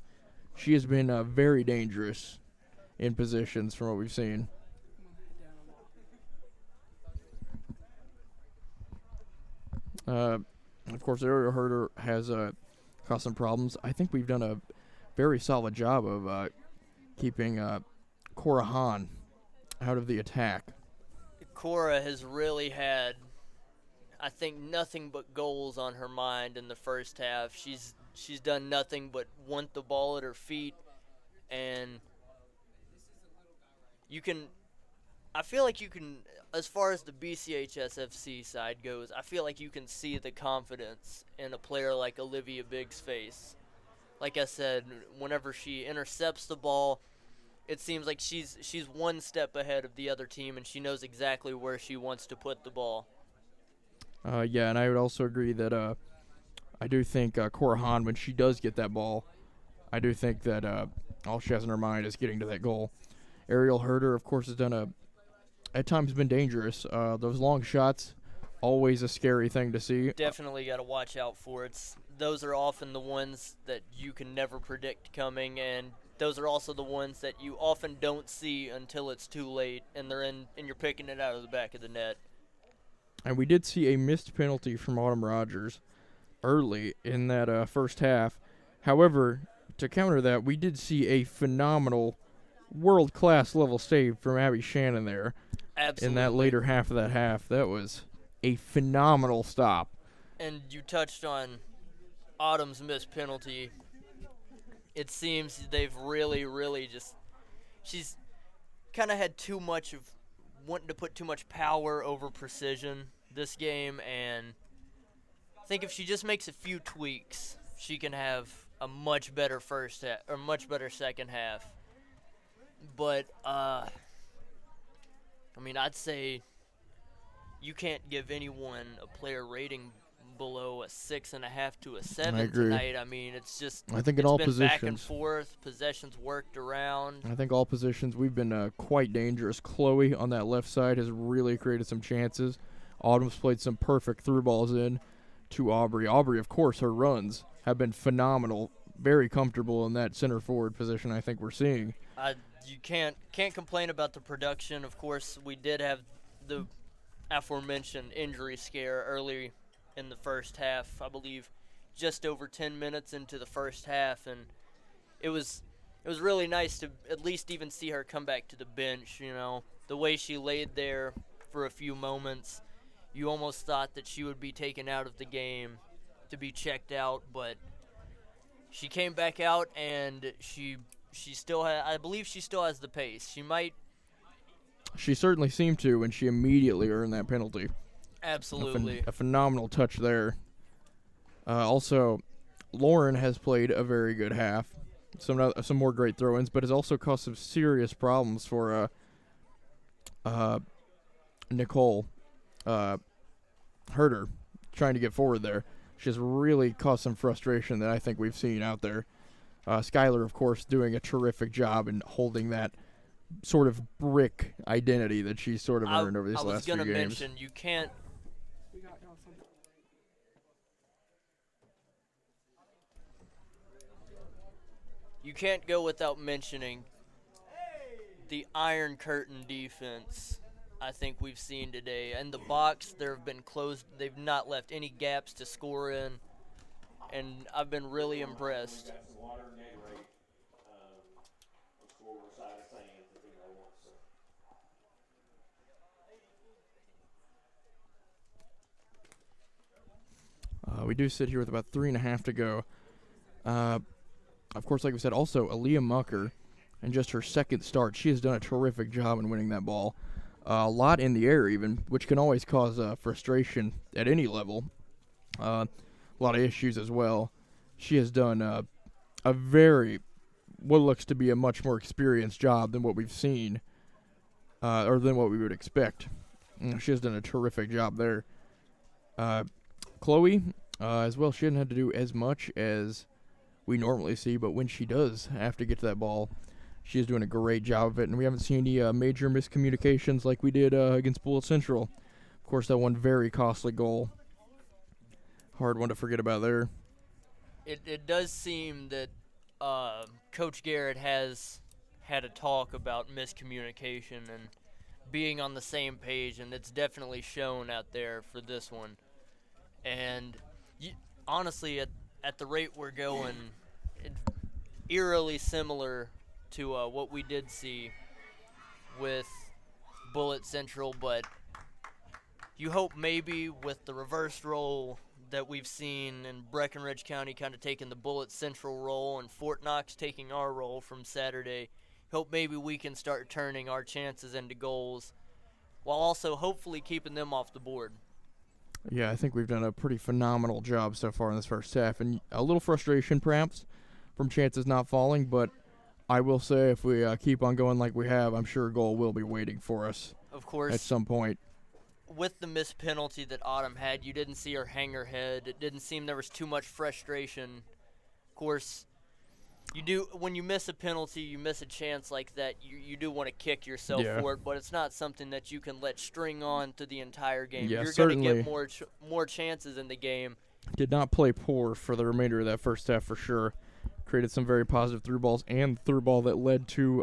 she has been very dangerous in positions from what we've seen. Of course, Ariel Herder has caused some problems. I think we've done a very solid job of keeping Cora Hahn out of the attack. Cora has really had, I think, nothing but goals on her mind in the first half. She's done nothing but want the ball at her feet, and you can I feel like you can, as far as the BCHSFC side goes, I feel like you can see the confidence in a player like Olivia Biggs' face. Like I said, whenever she intercepts the ball, it seems like she's one step ahead of the other team, and she knows exactly where she wants to put the ball. Yeah, and I would also agree that I do think Cora Hahn, when she does get that ball, I do think that all she has in her mind is getting to that goal. Ariel Herder, of course, has done at times been dangerous. Those long shots, always a scary thing to see. Definitely got to watch out for it. Those are often the ones that you can never predict coming, and those are also the ones that you often don't see until it's too late, and you're picking it out of the back of the net. And we did see a missed penalty from Autumn Rogers early in that first half. However, to counter that, we did see a phenomenal world-class level save from Abby Shannon there. Absolutely. In that later half of that half. That was a phenomenal stop. And you touched on Autumn's missed penalty. It seems they've really just, she's kind of had too much of wanting to put too much power over precision this game, and I think if she just makes a few tweaks, she can have a much better first half, or much better second half. But I mean, I'd say you can't give anyone a player rating below a 6.5 to a 7 I agree. tonight. I mean, it's just, I think in it's all been positions, back and forth, possessions worked around. I think all positions we've been quite dangerous. Chloe on that left side has really created some chances. Autumn's played some perfect through balls in to Aubrey. Aubrey, of course, her runs have been phenomenal. Very comfortable in that center forward position. I think we're seeing. You can't complain about the production. Of course, we did have the aforementioned injury scare early in the first half. I believe just over 10 minutes into the first half, and it was really nice to at least even see her come back to the bench. You know, the way she laid there for a few moments, you almost thought that she would be taken out of the game to be checked out, but she came back out, and she still I believe she still has the pace. She certainly seemed to, and she immediately earned that penalty. Absolutely. A phenomenal touch there. Also, Lauren has played a very good half. Some more great throw-ins, but has also caused some serious problems for Nicole Herder trying to get forward there. She has really caused some frustration that I think we've seen out there. Skylar, of course, doing a terrific job in holding that sort of brick identity that she's sort of earned over these last few games. I was going to mention, you can't go without mentioning the Iron Curtain defense I think we've seen today. In the box, there have been closed. They've not left any gaps to score in, and I've been really impressed. We do sit here with about 3.5 to go. Of course, like we said, also Aaliyah Mucker, in just her second start, she has done a terrific job in winning that ball. A lot in the air even, which can always cause frustration at any level. A lot of issues as well. She has done a very, what looks to be a much more experienced job than what we've seen, or than what we would expect. She has done a terrific job there. Chloe, as well, she hasn't had to do as much as we normally see, but when she does have to get to that ball, she is doing a great job of it, and we haven't seen any major miscommunications like we did against Bullitt Central. Of course, that one very costly goal. Hard one to forget about there. It does seem that Coach Garrett has had a talk about miscommunication and being on the same page, and it's definitely shown out there for this one. And honestly, at the rate we're going, it's eerily similar to what we did see with Bullitt Central, but you hope maybe with the reverse role that we've seen in Breckenridge County kind of taking the Bullitt Central role and Fort Knox taking our role from Saturday, hope maybe we can start turning our chances into goals. while also hopefully keeping them off the board. Yeah, I think we've done a pretty phenomenal job so far in this first half, and a little frustration perhaps from chances not falling, but I will say if we keep on going like we have, I'm sure a goal will be waiting for us Of course, at some point. with the missed penalty that Autumn had, you didn't see her hang her head. It didn't seem there was too much frustration. Of course, you do when you miss a penalty, you miss a chance like that. You do want to kick yourself Yeah. for it, but it's not something that you can let string on through the entire game. Yeah, You're going to certainly. get more chances in the game. Did not play poor for the remainder of that first half for sure. Created some very positive through balls and through ball that led to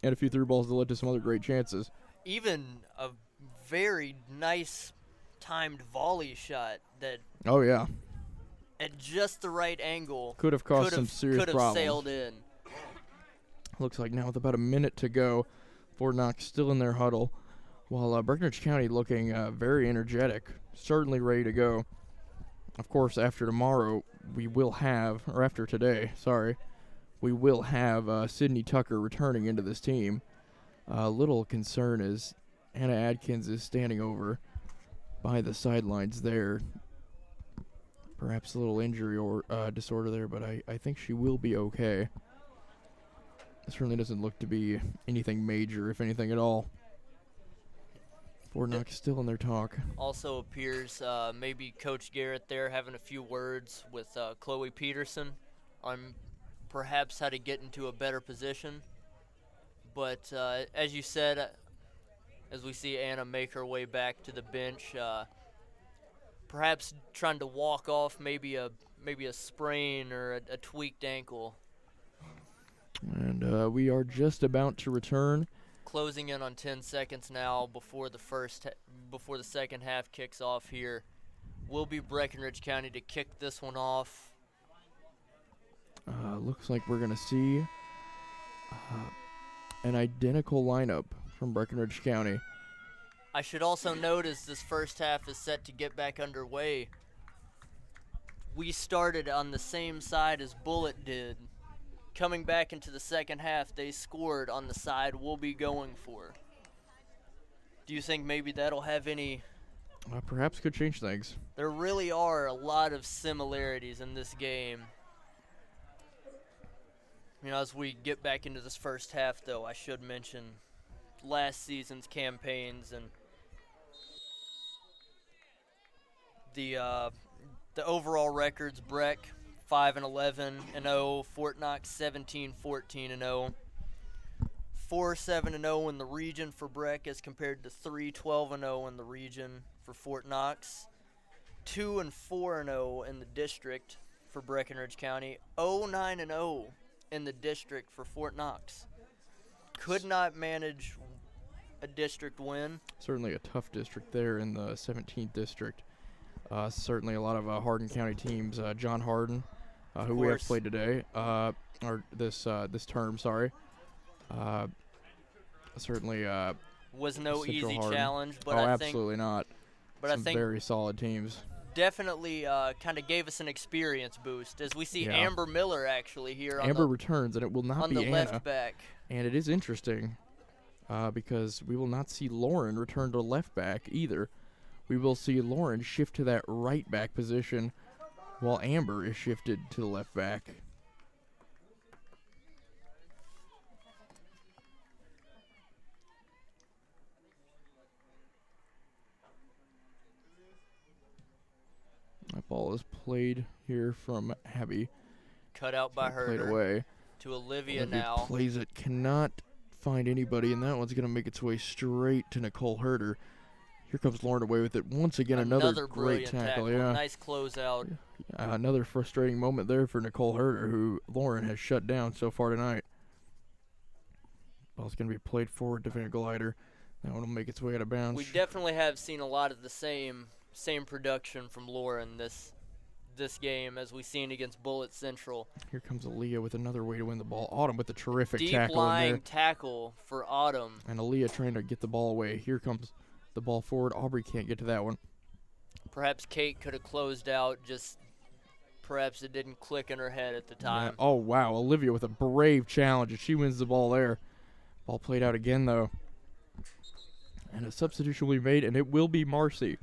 and a few through balls that led to some other great chances. Even a very nice timed volley shot that Oh yeah, at just the right angle could have caused some serious could have problems. sailed in. Looks like now with about a minute to go, Fort Knox still in their huddle, while Breckenridge County looking very energetic, certainly ready to go. Of course, after tomorrow, we will have, or after today, sorry, we will have Sydney Tucker returning into this team. Little concern is Hannah Adkins is standing over by the sidelines there. Perhaps a little injury or disorder there, but I think she will be okay. It certainly doesn't look to be anything major, if anything at all. Fort Knox still in their talk. Also appears maybe Coach Garrett there having a few words with Chloe Peterson on perhaps how to get into a better position. But as you said, as we see Anna make her way back to the bench, perhaps trying to walk off maybe a sprain or a tweaked ankle. And we are just about to return. Closing in on 10 seconds now before the second half kicks off here. Will be Breckenridge County to kick this one off. Looks like we're going to see an identical lineup from Breckenridge County. I should also note as this first half is set to get back underway, we started on the same side as Bullitt did. Coming back into the second half, they scored on the side we'll be going for. Do you think maybe that'll have any... Perhaps could change things. There really are a lot of similarities in this game. You know, as we get back into this first half, though, I should mention last season's campaigns and the overall records. Breck 5-11-0, Fort Knox 17-14-0, 4-7-0 in the region for Breck as compared to 3-12-0 in the region for Fort Knox, 2-4-0 in the district for Breckenridge County, 0-9-0 in the district for Fort Knox. Could not manage a district win. Certainly a tough district there in the 17th district. Certainly a lot of Hardin County teams. John Hardin, who we have played today, or this term, sorry. Certainly Was no Central easy Hardin. challenge, but I I think absolutely not. but Some I think very solid teams. definitely kind of gave us an experience boost as we see Yeah. Amber Miller actually here on Amber returns, and it will not on be the Anna. left back. And it is interesting because we will not see Lauren return to left back either. We will see Lauren shift to that right back position while Amber is shifted to the left back. That ball is played here from Abby. Cut out by Played her away. to Olivia Olivia now. plays it, cannot find anybody, and that one's going to make its way straight to Nicole Herder. Here comes Lauren away with it. Once again, another great brilliant tackle. Yeah, Nice closeout. another frustrating moment there for Nicole Herder, who Lauren has shut down so far tonight. Ball's going to be played forward to Van Glider. That one will make its way out of bounds. We definitely have seen a lot of the same production from Lauren this game as we've seen against Bullitt Central. Here comes Aaliyah with another way to win the ball. Autumn with a terrific Deep tackle in lying there. tackle for Autumn. And Aaliyah trying to get the ball away. Here comes the ball forward. Aubrey can't get to that one. Perhaps Kate could have closed out, just perhaps it didn't click in her head at the time. Yeah. Oh, wow. Olivia with a brave challenge, and she wins the ball there. Ball played out again, though. And a substitution will be made, and it will be Marcy.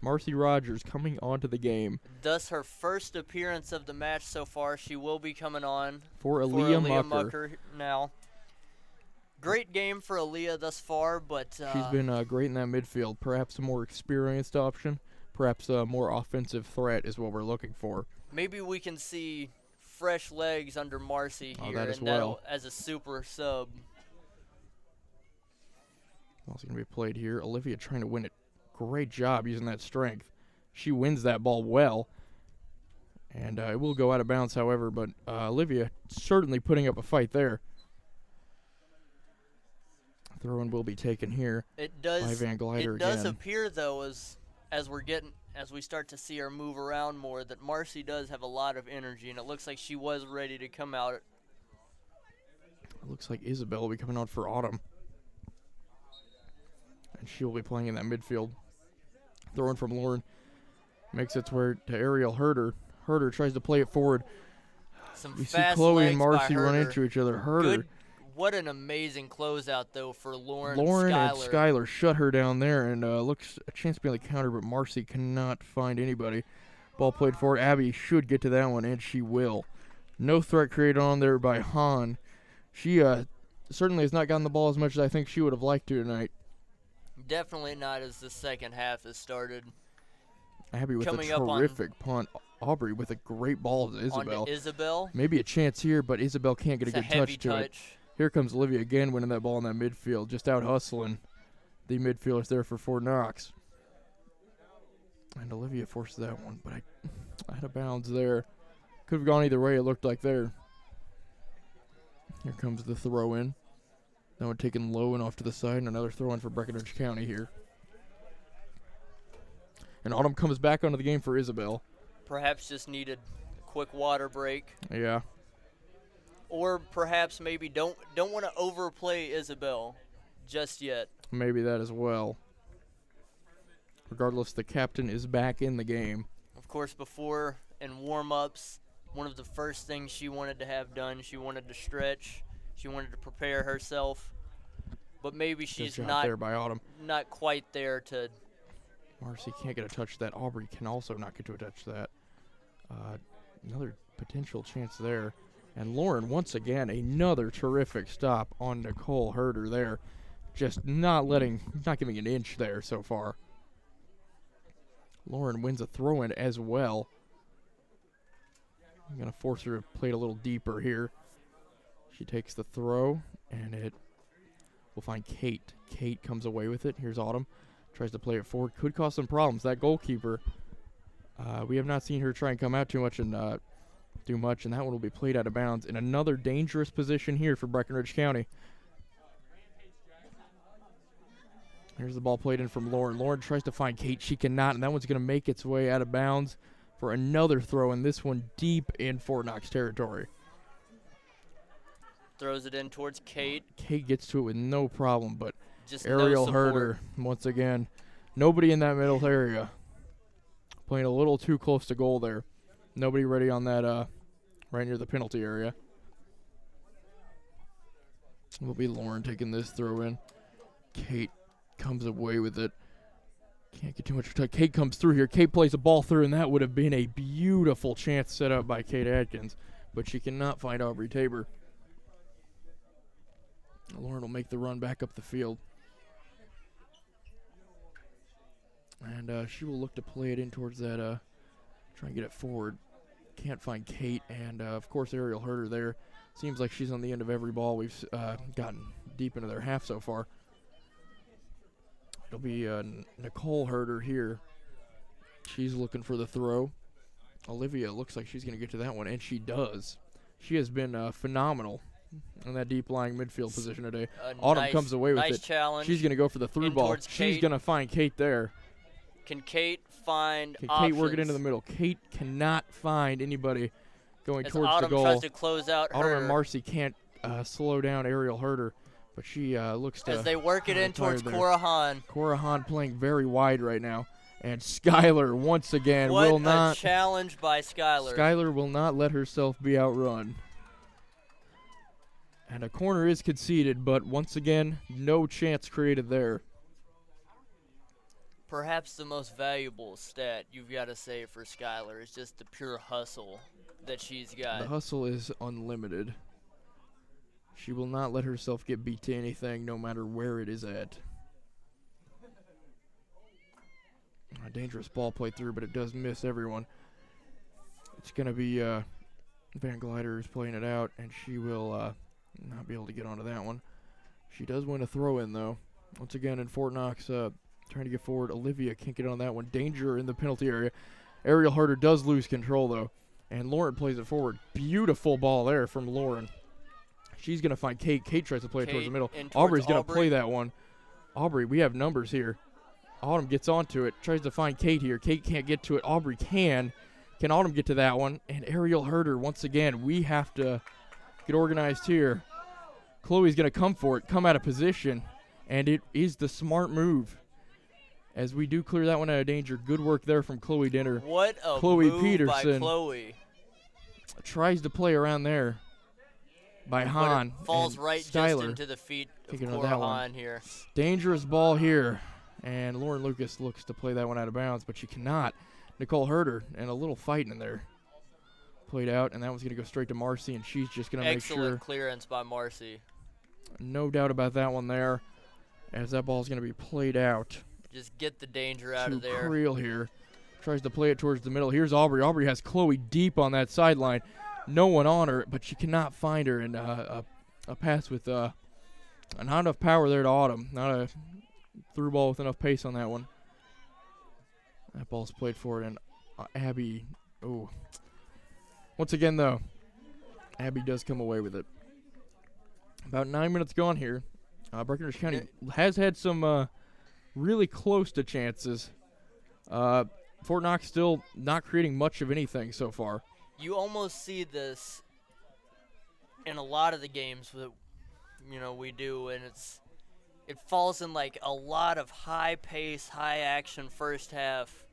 Marcy Rogers coming onto the game. Thus her first appearance of the match so far. She will be coming on For for Aaliyah Mucker now. Great game for Aaliyah thus far, but She's been great in that midfield. Perhaps a more experienced option. Perhaps a more offensive threat is what we're looking for. maybe we can see fresh legs under Marcy here, that as and well. as a super sub. Ball's going to be played here. Olivia trying to win it. Great job using that strength. She wins that ball well. And it will go out of bounds, however, but Olivia certainly putting up a fight there. Throw-in will be taken here It does. by Van Glider It does again. appear though, as we start to see her move around more, that Marcy does have a lot of energy, and it looks like she was ready to come out. It looks like Isabel will be coming out for Autumn. And she will be playing in that midfield. Throw-in from Lauren. Makes its way to Ariel Herder. Herder tries to play it forward. Some We see fast Chloe legs and by Marcy run Herder. into each other. Herder. Good. What an amazing closeout though for Lauren And Skylar. Skylar shut her down there, and looks a chance to be on the counter, but Marcy cannot find anybody. Ball played forward. Abby should get to that one, and she will. No threat created on there by Hahn. She certainly has not gotten the ball as much as I think she would have liked to tonight. Definitely not as the second half has started. Abby with Coming a up on- terrific punt. Aubrey with a great ball to Isabel. On to Isabel. Maybe a chance here, but Isabel can't get It's a a good heavy touch to it. touch. Here comes Olivia again winning that ball in that midfield, just out hustling the midfielders there for Fort Knox. And Olivia forced that one, but out of bounds there. Could have gone either way, it looked like there. Here comes the throw in. That one taken low and off to the side, and another throw in for Breckinridge County here. And Autumn comes back onto the game for Isabel. Perhaps just needed a quick water break. Yeah. Or perhaps maybe don't want to overplay Isabel just yet. Maybe that as well. Regardless, the captain is back in the game. Of course, before in warm-ups, one of the first things she wanted to have done, she wanted to stretch. She wanted to prepare herself. But maybe Good she's job not there by Autumn. quite there to. Marcy can't get a touch to that. Aubrey can also not get to a touch to that. Another potential chance there. And Lauren, once again, another terrific stop on Nicole Herder there. Just not giving an inch there so far. Lauren wins a throw-in as well. I'm going to force her to play it a little deeper here. She takes the throw, and it will find Kate. Kate comes away with it. Here's Autumn. Tries to play it forward. Could cause some problems. That goalkeeper, we have not seen her try and come out too much and do much, and that one will be played out of bounds in another dangerous position here for Breckinridge County. Here's the ball played in from Lauren. Lauren tries to find Kate. She cannot, and that one's going to make its way out of bounds for another throw, and this one deep in Fort Knox territory. Throws it in towards Kate. Kate gets to it with no problem, but Just Ariel no support. Herder, once again, nobody in that middle area. Playing a little too close to goal there. Nobody ready on that, right near the penalty area. Will be Lauren taking this throw in. Kate comes away with it. Can't get too much touch. Kate comes through here. Kate plays a ball through, and that would have been a beautiful chance set up by Kate Atkins, but she cannot find Aubrey Tabor. Lauren will make the run back up the field. And she will look to play it in towards that, try and get it forward. Can't find Kate, and of course Ariel Herder there. Seems like she's on the end of every ball we've gotten deep into their half so far. It'll be Nicole Herder here. She's looking for the throw. Olivia looks like she's going to get to that one, and she does. She has been phenomenal in that deep lying midfield position today. Autumn comes away with nice it. challenge. She's going to go for the through in ball. towards She's Kate. going to find Kate there. Can Kate find Kate options? work it into the middle. Kate cannot find anybody going As towards Autumn the goal. tries to close out Autumn her. and Marcy can't slow down Ariel Herder, but she looks to. As they work it in towards there. Cora Hahn. Cora Hahn playing very wide right now. And Skylar, once again, What will a not. challenge by Skylar. Skylar will not let herself be outrun. And a corner is conceded, but once again, no chance created there. Perhaps the most valuable stat you've got to say for Skylar is just the pure hustle that she's got. The hustle is unlimited. She will not let herself get beat to anything, no matter where it is at. A dangerous ball play through, but it does miss everyone. It's going to be Van Glider is playing it out, and she will not be able to get onto that one. She does win a throw-in, though. Once again, in Fort Knox, trying to get forward. Olivia can't get on that one. Danger in the penalty area. Ariel Harder does lose control, though, and Lauren plays it forward. Beautiful ball there from Lauren. She's going to find Kate. Kate tries to play it towards the middle. Aubrey's going to play that one. Aubrey, we have numbers here. Autumn gets onto it, tries to find Kate here. Kate can't get to it. Aubrey can. Can Autumn get to that one? And Ariel Herder, once again, we have to get organized here. Chloe's going to come for it, come out of position, and it is the smart move. As we do clear that one out of danger. Good work there from Chloe Dinner. What a Chloe move Peterson by Chloe. Tries to play around there by Hahn. Falls and right Skylar just into the feet of kicking on poor that one. Hahn here. Dangerous ball here. And Lauren Lucas looks to play that one out of bounds, but she cannot. Nicole Herder, and a little fighting in there. Played out, and that one's going to go straight to Marcy, and she's just going to make sure. Excellent clearance by Marcy. No doubt about that one there, as that ball's going to be played out. Just get the danger out to of there. Creel here. Tries to play it towards the middle. Here's Aubrey. Aubrey has Chloe deep on that sideline. No one on her, but she cannot find her, and a pass with not enough power there to Autumn. Not a through ball with enough pace on that one. That ball's played forward, and Abby, once again, though, Abby does come away with it. About 9 minutes gone here. Breckenridge County has had some really close to chances. Fort Knox still not creating much of anything so far. You almost see this in a lot of the games that we do, and it falls in like a lot of high pace, high action first half,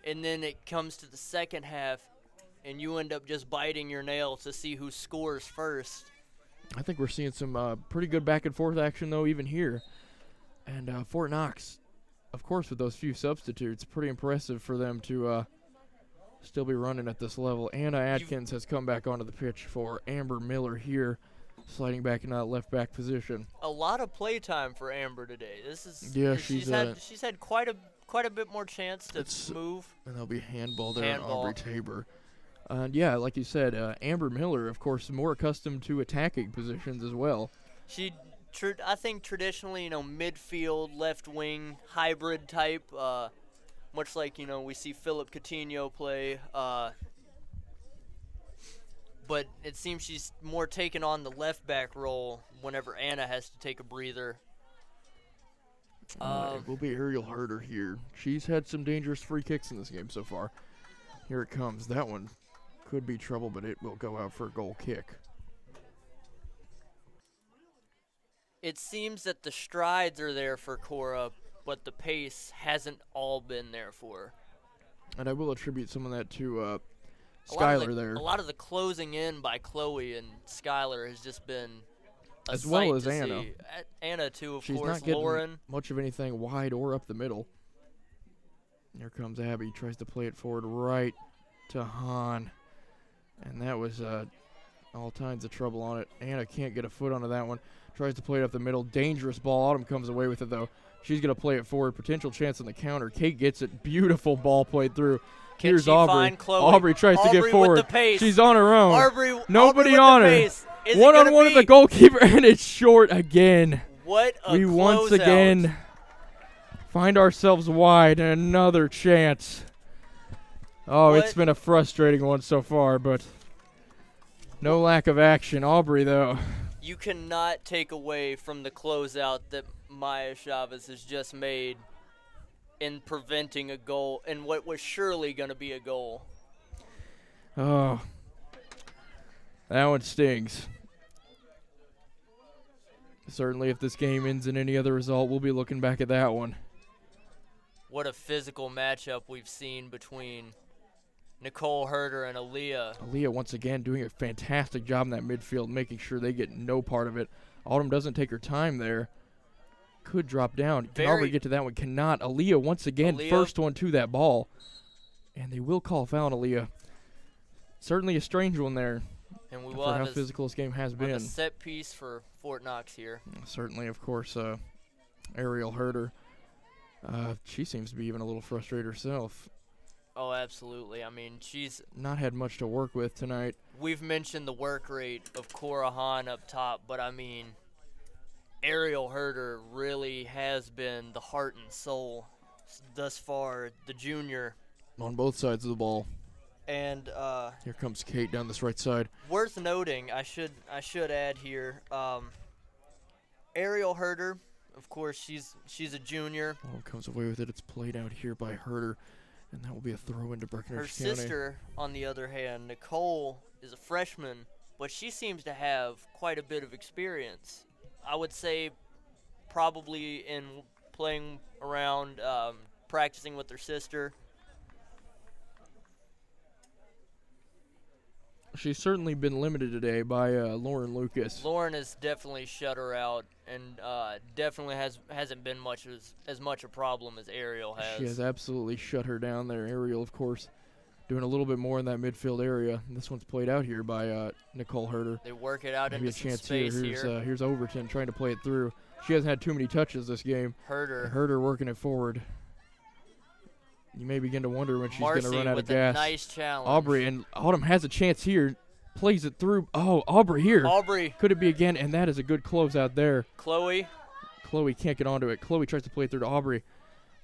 and then it comes to the second half, and you end up just biting your nail to see who scores first. I think we're seeing some pretty good back and forth action, though, even here. And Fort Knox, of course, with those few substitutes, pretty impressive for them to still be running at this level. Anna Atkins has come back onto the pitch for Amber Miller here, sliding back in that left back position. A lot of play time for Amber today. She's had quite a bit more chance to move. And there'll be handball there on Aubrey Tabor. Yeah, like you said, Amber Miller, of course, more accustomed to attacking positions as well. I think traditionally, midfield, left wing, hybrid type, much like, we see Philip Coutinho play. But it seems she's more taken on the left back role whenever Anna has to take a breather. It will be Ariel Herder here. She's had some dangerous free kicks in this game so far. Here it comes. That one could be trouble, but it will go out for a goal kick. It seems that the strides are there for Cora, but the pace hasn't all been there for her. And I will attribute some of that to Skylar there. A lot of the closing in by Chloe and Skylar has just been a as well sight as to Anna. see. Anna, too, of She's course. not getting Lauren. much of anything wide or up the middle. Here comes Abby. Tries to play it forward right to Hahn. And that was all kinds of trouble on it. Anna can't get a foot onto that one. Tries to play it up the middle. Dangerous ball. Autumn comes away with it, though. She's going to play it forward. Potential chance on the counter. Kate gets it. Beautiful ball played through. Here's Aubrey. Aubrey tries to get forward. With the pace. She's on her own. Nobody Aubrey on her. Pace. One-on-one with the goalkeeper, and it's short again. What a We once closeout. again find ourselves wide. Another chance. Oh, it's been a frustrating one so far, but no lack of action. Aubrey, though. You cannot take away from the closeout that Maya Chavez has just made in preventing a goal, and what was surely going to be a goal. Oh, that one stings. Certainly, if this game ends in any other result, we'll be looking back at that one. What a physical matchup we've seen between Nicole Herder and Aaliyah. Aaliyah, once again, doing a fantastic job in that midfield, making sure they get no part of it. Autumn doesn't take her time there. could drop down. Can Very- Aubrey get to that one? Cannot. Aaliyah once again, Aaliyah. first one to that ball. And they will call a foul on Aaliyah. Certainly a strange one there And we for will how have physical this game has a been. set piece for Fort Knox here. Certainly, of course, Ariel Herder. She seems to be even a little frustrated herself. Oh, absolutely. I mean, Not had much to work with tonight. we've mentioned the work rate of Cora Hahn up top, but I mean, Ariel Herder really has been the heart and soul thus far, the junior. On both sides of the ball. And Here comes Kate down this right side. worth noting, I should add here, Ariel Herder, of course, she's a junior. Comes away with it. It's played out here by Herder. And that will be a throw into Breckenridge Her County. sister, on the other hand, Nicole, is a freshman, but she seems to have quite a bit of experience. I would say probably in playing around, practicing with her sister. She's certainly been limited today by Lauren Lucas. Lauren has definitely shut her out, and definitely hasn't been as much a problem as Ariel has. She has absolutely shut her down there. Ariel, of course, doing a little bit more in that midfield area. And this one's played out here by Nicole Herder. They work it out Maybe a into some chance space here. Here's Overton trying to play it through. She hasn't had too many touches this game. Herder working it forward. You may begin to wonder when she's going to run out of gas. Marcy with a nice challenge. Aubrey, and Autumn has a chance here. Plays it through. Oh, Aubrey here. Aubrey. Could it be again? And that is a good closeout there. Chloe can't get onto it. Chloe tries to play it through to Aubrey.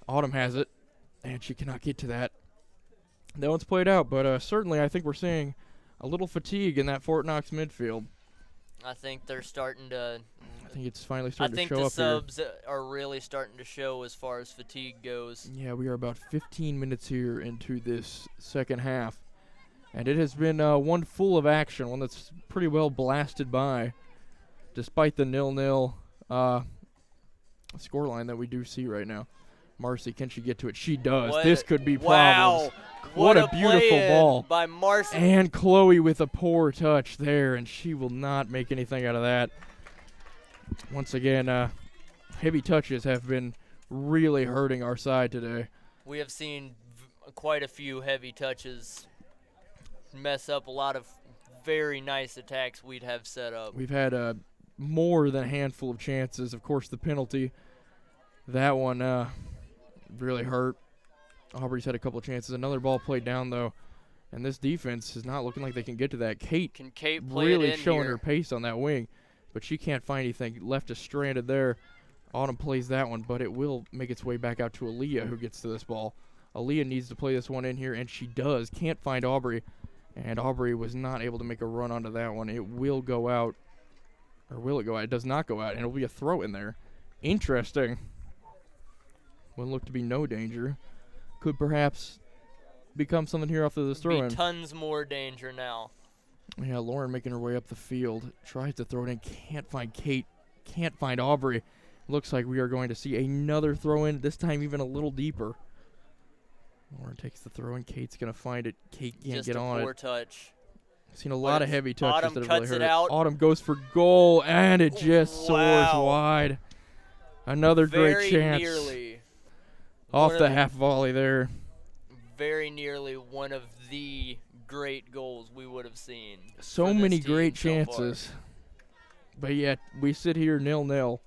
Autumn has it, and she cannot get to that. That one's played out, but certainly I think we're seeing a little fatigue in that Fort Knox midfield. I think they're starting to. I think it's finally I starting to think show the up here. subs are really starting to show as far as fatigue goes. Yeah, we are about 15 minutes here into this second half. And it has been one full of action, one that's pretty well blasted by, despite the 0-0 scoreline that we do see right now. Marcy, can she get to it? She does. This could be problems. Wow. What a beautiful ball. By Marcy. And Chloe with a poor touch there, and she will not make anything out of that. Once again, heavy touches have been really hurting our side today. We have seen quite a few heavy touches mess up a lot of very nice attacks we'd have set up. We've had more than a handful of chances. Of course, the penalty, that one really hurt. Aubrey's had a couple of chances. Another ball played down, though, and this defense is not looking like they can get to that. Kate play really it in showing here? her pace on that wing, but she can't find anything. Left us stranded there. Autumn plays that one, but it will make its way back out to Aaliyah, who gets to this ball. Aaliyah needs to play this one in here, and she does. Can't find Aubrey. And Aubrey was not able to make a run onto that one. It will go out. Or will it go out? It does not go out, and it'll be a throw in there. Interesting. Wouldn't look to be no danger. Could perhaps become something here after this throw in. Tons more danger now. Yeah, Lauren making her way up the field. Tries to throw it in. Can't find Kate. Can't find Aubrey. Looks like we are going to see another throw in, this time even a little deeper. Lauren takes the throw, and Kate's going to find it. Kate can't get on it. Just a poor touch. I've seen a lot of heavy touches Autumn that have really cuts hurt it out. Autumn goes for goal, and it just soars wide. Another great chance. Nearly. Off the half volley there. Very nearly one of the great goals we would have seen. So many great chances. But yet, we sit here 0-0.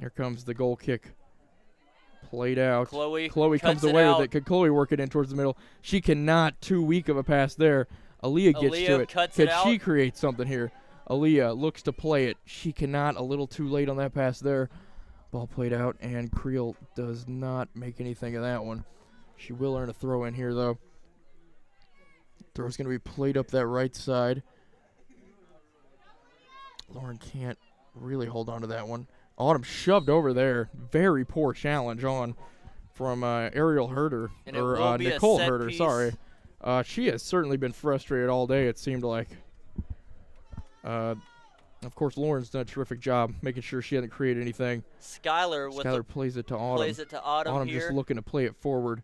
Here comes the goal kick. Played out. Chloe comes away with it. Could Chloe work it in towards the middle? She cannot. Too weak of a pass there. Aaliyah gets to it. Could she create something here? Aaliyah looks to play it. She cannot. A little too late on that pass there. Ball played out, and Creel does not make anything of that one. She will earn a throw in here, though. Throw's going to be played up that right side. Lauren can't really hold on to that one. Autumn shoved over there. Very poor challenge on from Ariel Herder, or Nicole Herder, sorry. She has certainly been frustrated all day, it seemed like. Of course, Lauren's done a terrific job making sure she hasn't created anything. Skylar plays it to Autumn. Autumn here. Just looking to play it forward.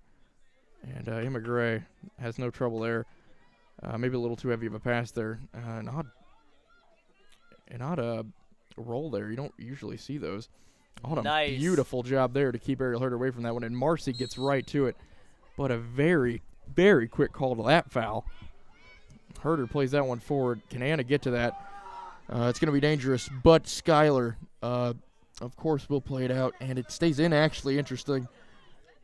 And Emma Gray has no trouble there. Maybe a little too heavy of a pass there. An odd roll there. You don't usually see those. Autumn, Nice. beautiful job there to keep Ariel Herder away from that one, and Marcy gets right to it. But a very, very quick call to that foul. Herder plays that one forward. Can Anna get to that? It's going to be dangerous, but Skylar, of course, will play it out, and it stays in, actually. Interesting.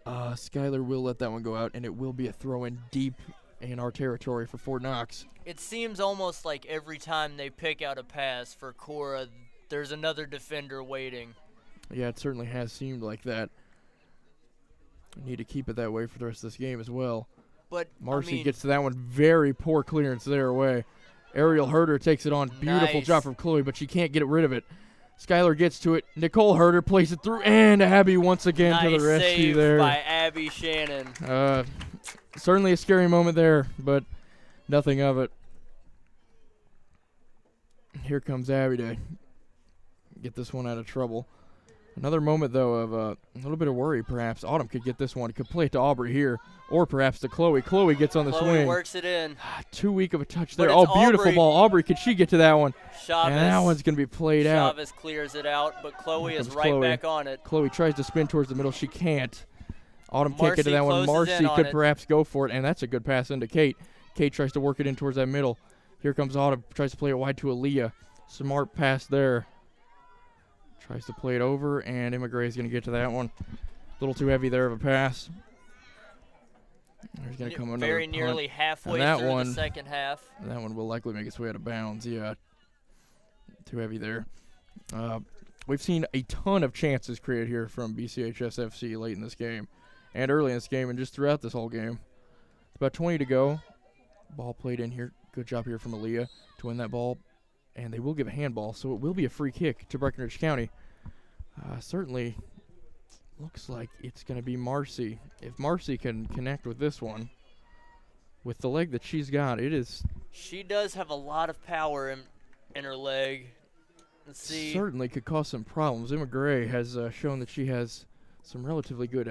Skylar will let that one go out, and it will be a throw-in deep in our territory for Fort Knox. It seems almost like every time they pick out a pass for Cora, there's another defender waiting. Yeah, it certainly has seemed like that. We need to keep it that way for the rest of this game as well. But Marcy gets to that one. Very poor clearance there away. Ariel Herder takes it on. Beautiful Nice. job from Chloe, but she can't get rid of it. Skylar gets to it. Nicole Herder plays it through, and Abby once again nice to the rescue save there. by Abby Shannon. Certainly a scary moment there, but nothing of it. Here comes Abby to get this one out of trouble. Another moment, though, of a little bit of worry, perhaps. Autumn could get this one. Could play it to Aubrey here, or perhaps to Chloe. Chloe gets on the Chloe swing. works it in. Too weak of a touch But there. it's Oh, beautiful Aubrey. ball. Aubrey, could she get to that one? Chavez. And that one's going to be played out. Chavez clears it out, but Chloe Here is comes right Chloe. back on it. Chloe tries to spin towards the middle. She can't. Autumn can't get to Marcy that one. closes in Marcy on could it. perhaps go for it, and that's a good pass into Kate. Kate tries to work it in towards that middle. Here comes Autumn. Tries to play it wide to Aaliyah. Smart pass there. Tries to play it over, and Emma Gray is going to get to that one. A little too heavy there of a pass. There's going to come another Very punt. nearly halfway that through one- the second half. And that one will likely make its way out of bounds. Yeah, too heavy there. We've seen a ton of chances created here from BCHSFC late in this game and early in this game and just throughout this whole game. About 20 to go. Ball played in here. Good job here from Aaliyah to win that ball. And they will give a handball, so it will be a free kick to Breckenridge County. Certainly looks like it's going to be Marcy. If Marcy can connect with this one, with the leg that she's got, it is She does have a lot of power in her leg. Let's see. certainly could cause some problems. Emma Gray has shown that she has some relatively good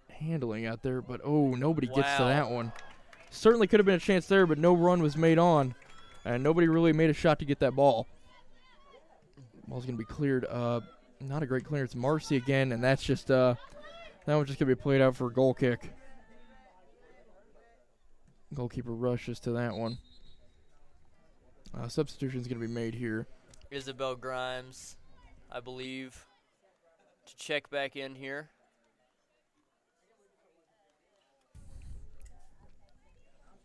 handling out there, but nobody gets to Wow. that one. Certainly could have been a chance there, but no run was made on, and nobody really made a shot to get that ball. Ball's going to be cleared. Not a great clearance. Marcy again, and that's just that one's just going to be played out for a goal kick. Goalkeeper rushes to that one. Substitution's going to be made here. Isabel Grimes, I believe, to check back in here.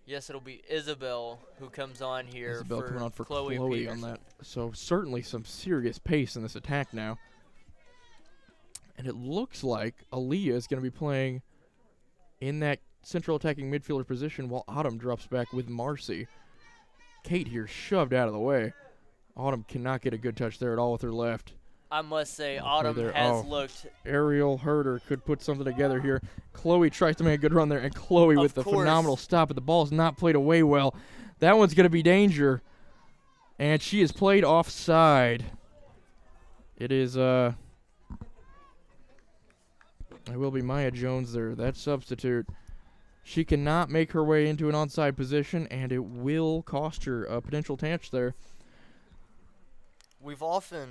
Yes, it'll be Isabel who comes on here Isabel for coming on for Chloe, Chloe on Peterson. that. So certainly some serious pace in this attack now. And it looks like Aaliyah is going to be playing in that central attacking midfielder position while Autumn drops back with Marcy. Kate here shoved out of the way. Autumn cannot get a good touch there at all with her left. I must say, Play Autumn there. has looked. Ariel Herder could put something together here. Chloe tries to make a good run there, and Chloe with the Of course. phenomenal stop, but the ball's not played away well. That one's going to be danger, and she is played offside. It is, it will be Maya Jones there, that substitute. She cannot make her way into an onside position, and it will cost her a potential touch there. We've often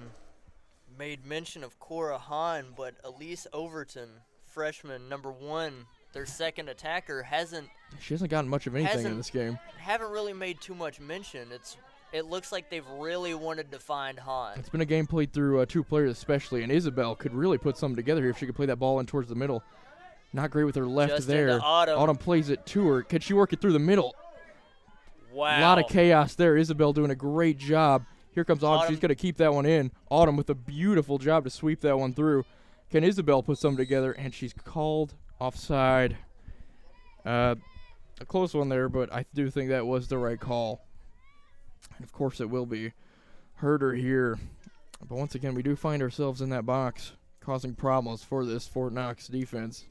made mention of Cora Hahn, but Elise Overton, freshman number 1, their second attacker, She hasn't gotten much of anything in Hasn't- this game. haven't really made too much mention. It looks like they've really wanted to find Hahn. It's been a game played through two players especially, and Isabel could really put something together here if she could play that ball in towards the middle. Not great with her left Just there. into Autumn. Autumn plays it to her. Could she work it through the middle? Wow. A lot of chaos there. Isabel doing a great job. Here comes Autumn. She's Autumn. going to keep that one in. Autumn with a beautiful job to sweep that one through. Can Isabel put something together? And she's called offside. A close one there, but I do think that was the right call. And of course it will be. Herder here. But once again, we do find ourselves in that box, causing problems for this Fort Knox defense.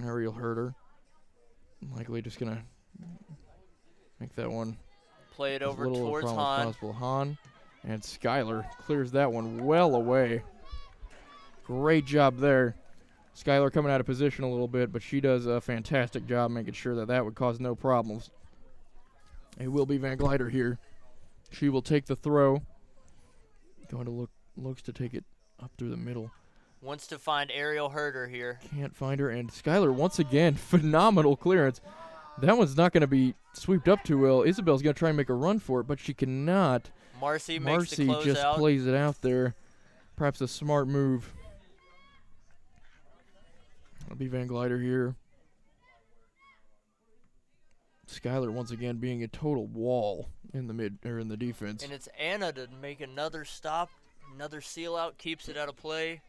Ariel Herder. Likely just going to make that one Play it as over little of a towards problem as Hahn. possible. Hahn and Skylar clears that one well away. Great job there. Skylar coming out of position a little bit, but she does a fantastic job making sure that that would cause no problems. It will be Van Glider here. She will take the throw. Going to looks to take it up through the middle. Wants to find Ariel Herder here. Can't find her. And Skylar, once again, phenomenal clearance. That one's not going to be swept up too well. Isabel's going to try and make a run for it, but she cannot. Marcy makes the close just out. plays it out there. Perhaps a smart move. It'll be Van Glider here. Skylar once again being a total wall in the defense. And it's Anna to make another stop, another seal out, keeps it out of play.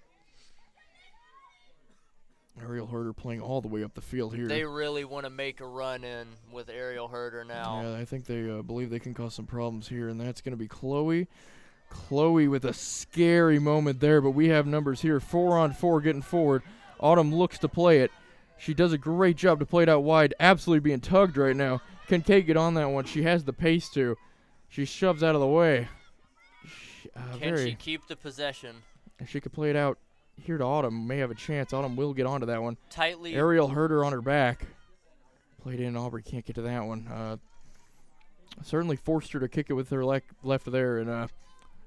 Ariel Herder playing all the way up the field here. They really want to make a run in with Ariel Herder now. Yeah, I think they believe they can cause some problems here, and that's going to be Chloe. Chloe with a scary moment there, but we have numbers here. 4-on-4 getting forward. Autumn looks to play it. She does a great job to play it out wide. Absolutely being tugged right now. Can Kate get on that one? She has the pace to. She shoves out of the way. Can she keep the possession? If she could play it out here to Autumn, may have a chance. Autumn will get onto that one. Tightly. Ariel Herder on her back. Played in. Aubrey can't get to that one. Certainly forced her to kick it with her left there, and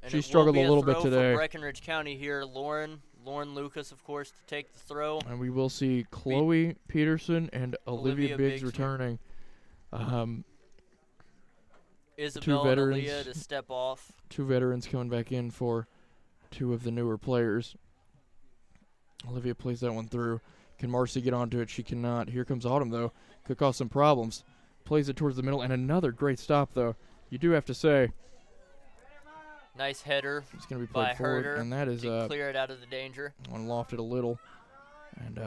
she struggled a little bit today. For Breckenridge County here, Lauren Lucas, of course, to take the throw. And we will see Chloe Peterson and Olivia Biggs returning. Isabel and Aaliyah to step off. 2 veterans coming back in for 2 of the newer players. Olivia plays that one through. Can Marcy get onto it? She cannot. Here comes Autumn, though. Could cause some problems. Plays it towards the middle, and another great stop, though. You do have to say. Nice header. It's going to be played forward, Herder and that is to clear it out of the danger. One lofted a little, and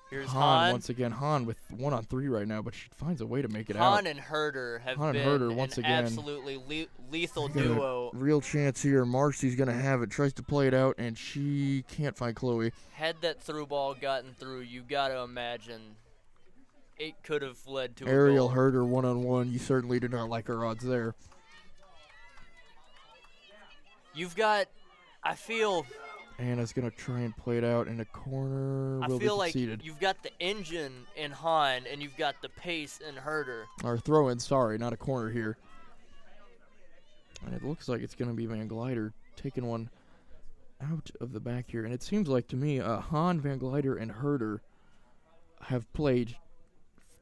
here's Han once again. Han with 1-on-3 right now, but she finds a way to make it out. Han and Herder have Han been and Herder, once an again, absolutely lethal duo. Real chance here. Marcy's going to have it. Tries to play it out, and she can't find Chloe. Had that through ball gotten through, you got to imagine it could have led to Ariel a goal. Herder 1-on-1. You certainly do not like her odds there. You've got, I feel. Anna's going to try and play it out in a corner. I will feel be like conceded. you've got the engine in Han, and you've got the pace in Herder. Or throw in, sorry, not a corner here. And it looks like it's going to be Van Glider taking one out of the back here. And it seems like to me, Han, Van Glider, and Herder have played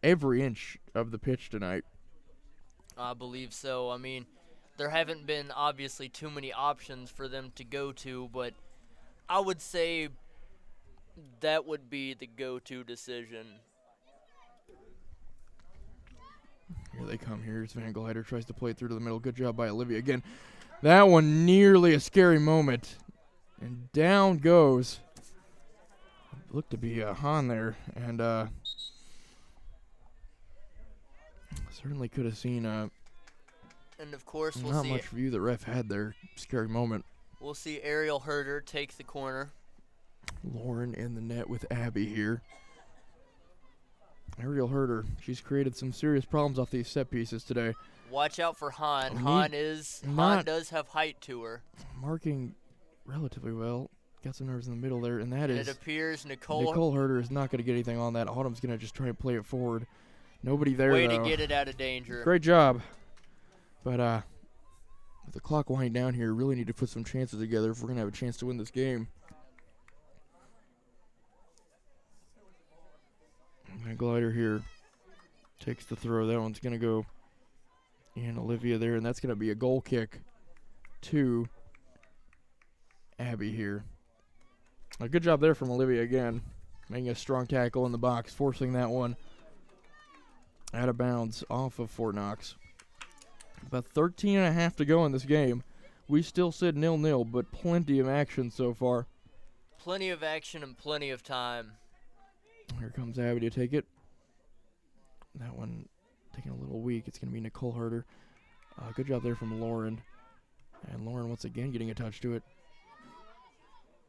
every inch of the pitch tonight. I believe so. I mean, there haven't been obviously too many options for them to go to, but I would say that would be the go-to decision. Here they come. Here's Van Glider. Tries to play it through to the middle. Good job by Olivia. Again, that one nearly a scary moment. And down goes. Looked to be Han there. And certainly could have seen and, of course, we'll not see much view the ref had there. Scary moment. We'll see Ariel Herder take the corner. Lauren in the net with Abby here. Ariel Herder, she's created some serious problems off these set pieces today. Watch out for Han. Han does have height to her. Marking relatively well. Got some nerves in the middle there, and that is. It appears Nicole Herder is not going to get anything on that. Autumn's going to just try and play it forward. Nobody there, Way though. to get it out of danger. Great job. But with the clock winding down here, really need to put some chances together if we're going to have a chance to win this game. Van Glider here takes the throw. That one's going to go in Olivia there, and that's going to be a goal kick to Abby here. A good job there from Olivia again, making a strong tackle in the box, forcing that one out of bounds off of Fort Knox. About 13 and a half to go in this game. We still sit 0-0, but plenty of action so far. Plenty of action and plenty of time. Here comes Abby to take it. That one taking a little weak. It's going to be Nicole Herder. Good job there from Lauren. And Lauren once again getting a touch to it.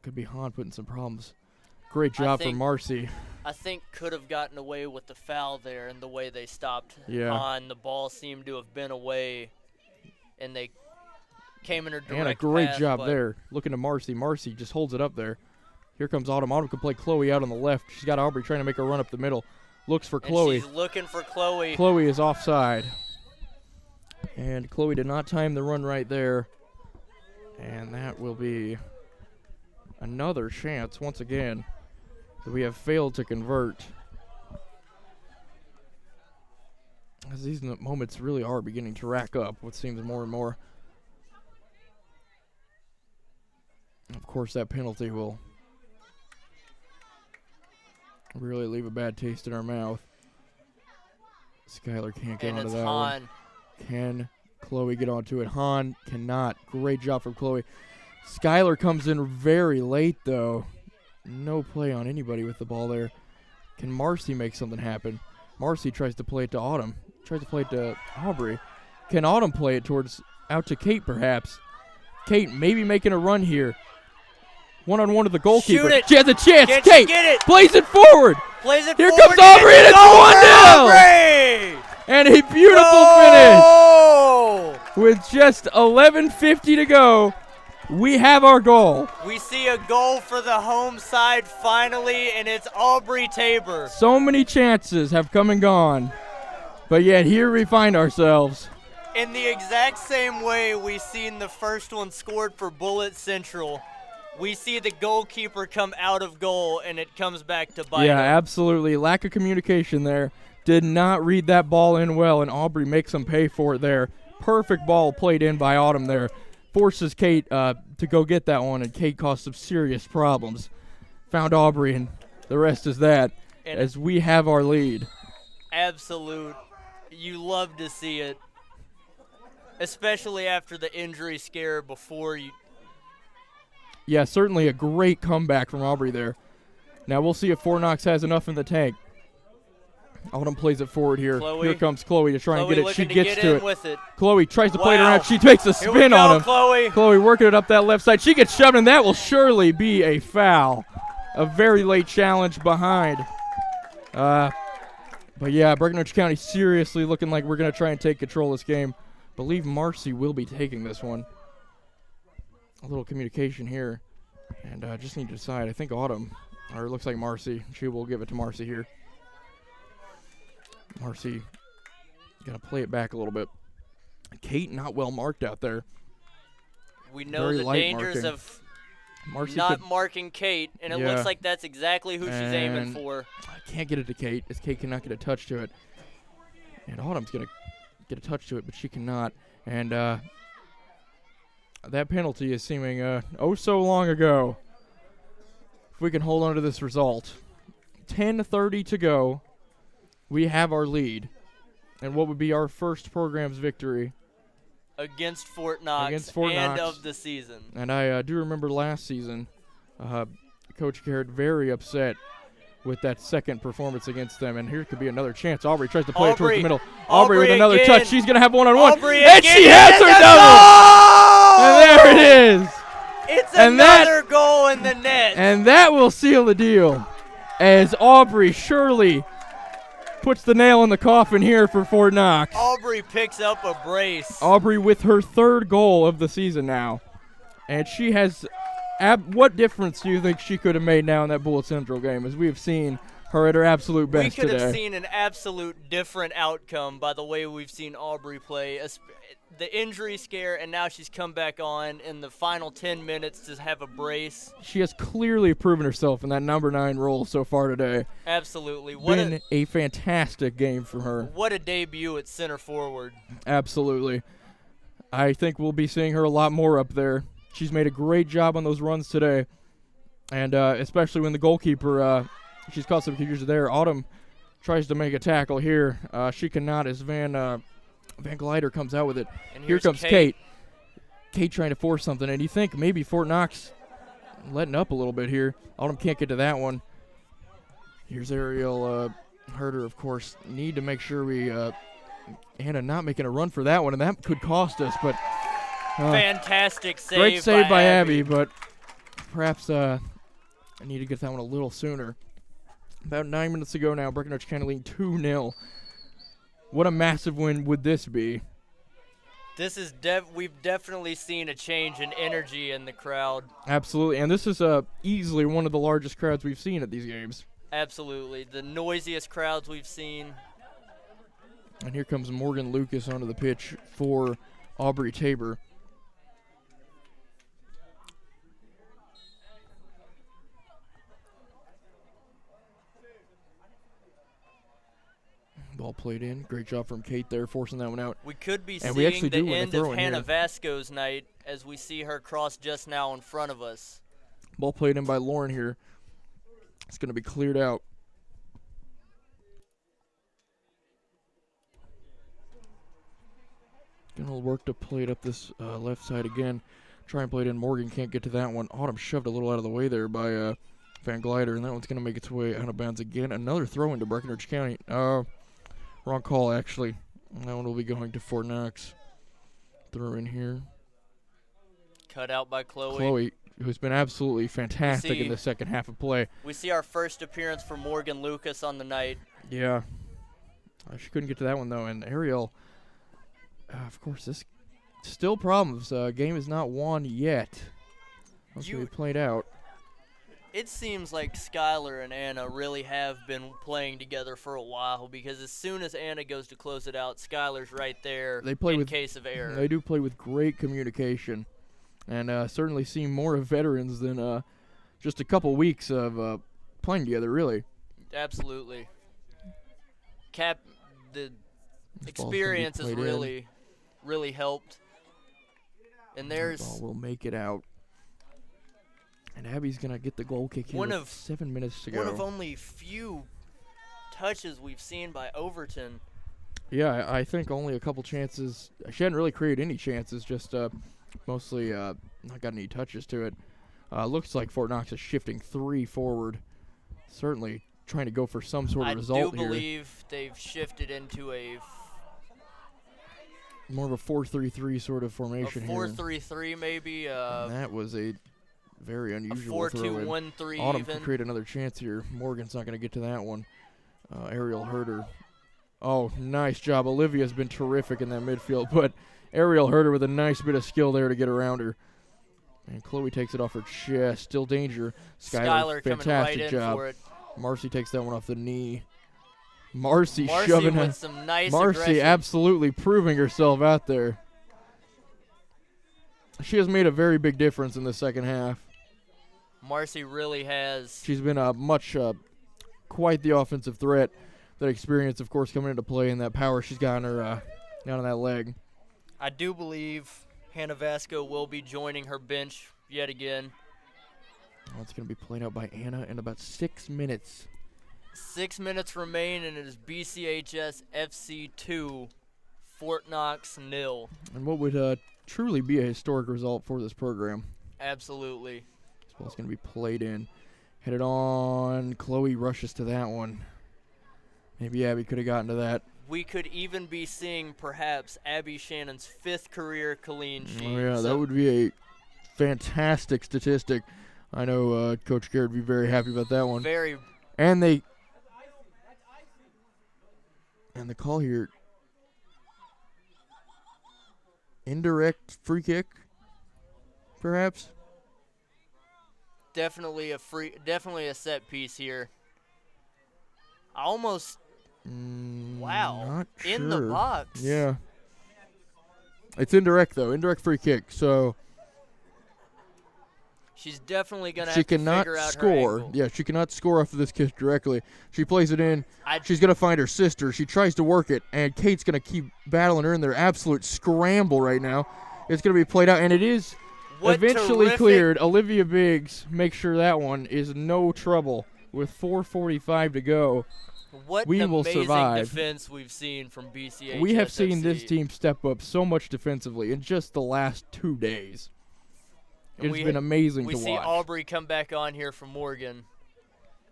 Could be Han putting some problems. Great job from Marcy. I think could have gotten away with the foul there and the way they stopped Han. The ball seemed to have been away, and they came in her direct And a great path, job there. Looking to Marcy. Marcy just holds it up there. Here comes Autumn. Autumn can play Chloe out on the left. She's got Aubrey trying to make a run up the middle. Looks for Chloe. And she's looking for Chloe. Chloe is offside. And Chloe did not time the run right there. And that will be another chance once again that we have failed to convert. As these moments really are beginning to rack up, what seems more and more. Of course, that penalty will really leave a bad taste in our mouth. Skylar can't get onto that one. Can Chloe get onto it? Han cannot. Great job from Chloe. Skylar comes in very late, though. No play on anybody with the ball there. Can Marcy make something happen? Marcy tries to play it to Autumn. Tries to play it to Aubrey. Can Autumn play it out to Kate, perhaps? Kate maybe making a run here. One-on-one to the goalkeeper. Shoot it. She has a chance. Can't Kate get it. plays it forward. Plays it Here forward. comes Aubrey, and it's 1-0. Aubrey! And a beautiful finish. Oh! With just 11:50 to go, we have our goal. We see a goal for the home side finally, and it's Aubrey Tabor. So many chances have come and gone, but yet here we find ourselves. In the exact same way we seen the first one scored for Bullitt Central, we see the goalkeeper come out of goal, and it comes back to bite Yeah, him. absolutely. Lack of communication there. Did not read that ball in well, and Aubrey makes them pay for it there. Perfect ball played in by Autumn there. Forces Kate to go get that one, and Kate caused some serious problems. Found Aubrey, and the rest is that, And as we have our lead. absolute. You love to see it, especially after the injury scare before you. Yeah, certainly a great comeback from Aubrey there. Now we'll see if Fort Knox has enough in the tank. Autumn plays it forward here. Chloe. Here comes Chloe to try and Chloe get it. She looking to gets get to in it. with it. Chloe tries to play it Wow. around. She makes a Here we spin go, on him. Chloe. Chloe working it up that left side. She gets shoved, and that will surely be a foul. A very late challenge behind. But yeah, Breckenridge County seriously looking like we're going to try and take control of this game. Believe Marcy will be taking this one. A little communication here. And just need to decide. I think Autumn, or it looks like Marcy. She will give it to Marcy here. Marcy got to play it back a little bit. Kate not well marked out there. We know Very the light dangers marking. of Marcy not could, marking Kate, and it Yeah. looks like that's exactly who she's aiming And- for. can't get it to Kate, as Kate cannot get a touch to it. And Autumn's going to get a touch to it, but she cannot. And that penalty is seeming oh so long ago. If we can hold on to this result. 10:30 to go. We have our lead. And what would be our first program's victory. Against Fort Knox Against Fort and Knox. of the season. And I do remember last season, Coach Garrett very upset with that second performance against them. And here could be another chance. Aubrey tries to play it towards Aubrey. the middle. Aubrey with Aubrey another again. touch. She's going to have one-on-one. Aubrey And again. she has her It's a double. And there it is. It's And another goal in the net. And that will seal the deal, as Aubrey surely puts the nail in the coffin here for Fort Knox. Aubrey picks up a brace. Aubrey with her third goal of the season now. And she has what difference do you think she could have made now in that Bullitt Central game, as we have seen her at her absolute We best could today? have seen an absolute different outcome by the way we've seen Aubrey play. The injury scare, and now she's come back on in the final 10 minutes to have a brace. She has clearly proven herself in that number 9 role so far today. Absolutely. Been a fantastic game from her. What a debut at center forward. Absolutely. I think we'll be seeing her a lot more up there. She's made a great job on those runs today. And especially when the goalkeeper, she's caught some confusion there. Autumn tries to make a tackle here. She cannot as Van Glider comes out with it. And Here here's comes Kate. Kate trying to force something. And you think maybe Fort Knox letting up a little bit here. Autumn can't get to that one. Here's Ariel Herder, of course. Need to make sure we Anna not making a run for that one, and that could cost us. But fantastic save. great save by Abby, but perhaps I need to get that one a little sooner. About 9 minutes to go now. Breckenridge County leading 2-0. What a massive win would this be? This is we've definitely seen a change in energy in the crowd. Absolutely, and this is easily one of the largest crowds we've seen at these games. Absolutely, the noisiest crowds we've seen. And here comes Morgan Lucas onto the pitch for Aubrey Tabor. Ball played in. Great job from Kate there, forcing that one out. We could be And we actually seeing do the win end the of throw-in Hannah here. Vasco's night as we see her cross just now in front of us. Ball played in by Lauren here. It's going to be cleared out. Going to work to play it up this left side again. Try and play it in. Morgan can't get to that one. Autumn shoved a little out of the way there by Van Glider, and that one's going to make its way out of bounds again. Another throw into Breckenridge County. Wrong call, actually. That one will be going to Fort Knox. Throw in here. Cut out by Chloe. Chloe, who's been absolutely fantastic in the second half of play. We see our first appearance for Morgan Lucas on the night. Yeah. She couldn't get to that one, though. And Ariel, of course, this still problems. Game is not won yet. Once we played out. It seems like Skylar and Anna really have been playing together for a while, because as soon as Anna goes to close it out, Skylar's right there They play in case of error. They do play with great communication, and certainly seem more of veterans than just a couple weeks of playing together, really. Absolutely. The This experience ball's has gonna be really helped. And there's ball will make it out. And Abby's going to get the goal kick here with 7 minutes to go. one of only few touches we've seen by Overton. Yeah, I think only a couple chances. She hadn't really created any chances, just mostly not got any touches to it. Looks like Fort Knox is shifting 3 forward. Certainly trying to go for some sort of result here. I do believe they've shifted into a more of a 4-3-3 sort of formation here. 4-3-3 maybe. And that was a very unusual a 4-2-1-3 Autumn even. can create another chance here. Morgan's not going to get to that one. Ariel Herder. Oh, nice job. Olivia's been terrific in that midfield, but Ariel Herder with a nice bit of skill there to get around her. And Chloe takes it off her chest. Still danger. Skylar fantastic coming right job. in for it. Marcy takes that one off the knee. Marcy Marcy shoving with her. some nice Marcy aggression. absolutely proving herself out there. She has made a very big difference in the second half. Marcy really has. She's been quite the offensive threat. That experience, of course, coming into play, and that power she's got on her down on that leg. I do believe Hannah Vasco will be joining her bench yet again. Oh, it's going to be played out by Anna in about 6 minutes. 6 minutes remain, and it is BCHS FC 2, Fort Knox 0. And what would truly be a historic result for this program. Absolutely. This ball's going to be played in. Headed on. Chloe rushes to that one. Maybe Abby could have gotten to that. We could even be seeing perhaps Abby Shannon's 5th career clean sheet. Oh, yeah, that would be a fantastic statistic. I know Coach Garrett would be very happy about that one. Very. And the call here, indirect free kick, perhaps. Definitely a set piece here. Almost. Wow. Not in the sure. box. Yeah. It's indirect though, indirect free kick. So she's definitely gonna she have to cannot figure out score. her angle. Yeah, she cannot score off of this kick directly. She plays it in. She's gonna find her sister. She tries to work it, and Kate's gonna keep battling her in their absolute scramble right now. It's gonna be played out, and it is eventually cleared. Olivia Biggs makes sure that one is no trouble with 4:45 to go. What we an will amazing survive. defense we've seen from BCHS. We have seen FC. this team step up so much defensively in just the last 2 days. It's been amazing to watch. We see Aubrey come back on here for Morgan.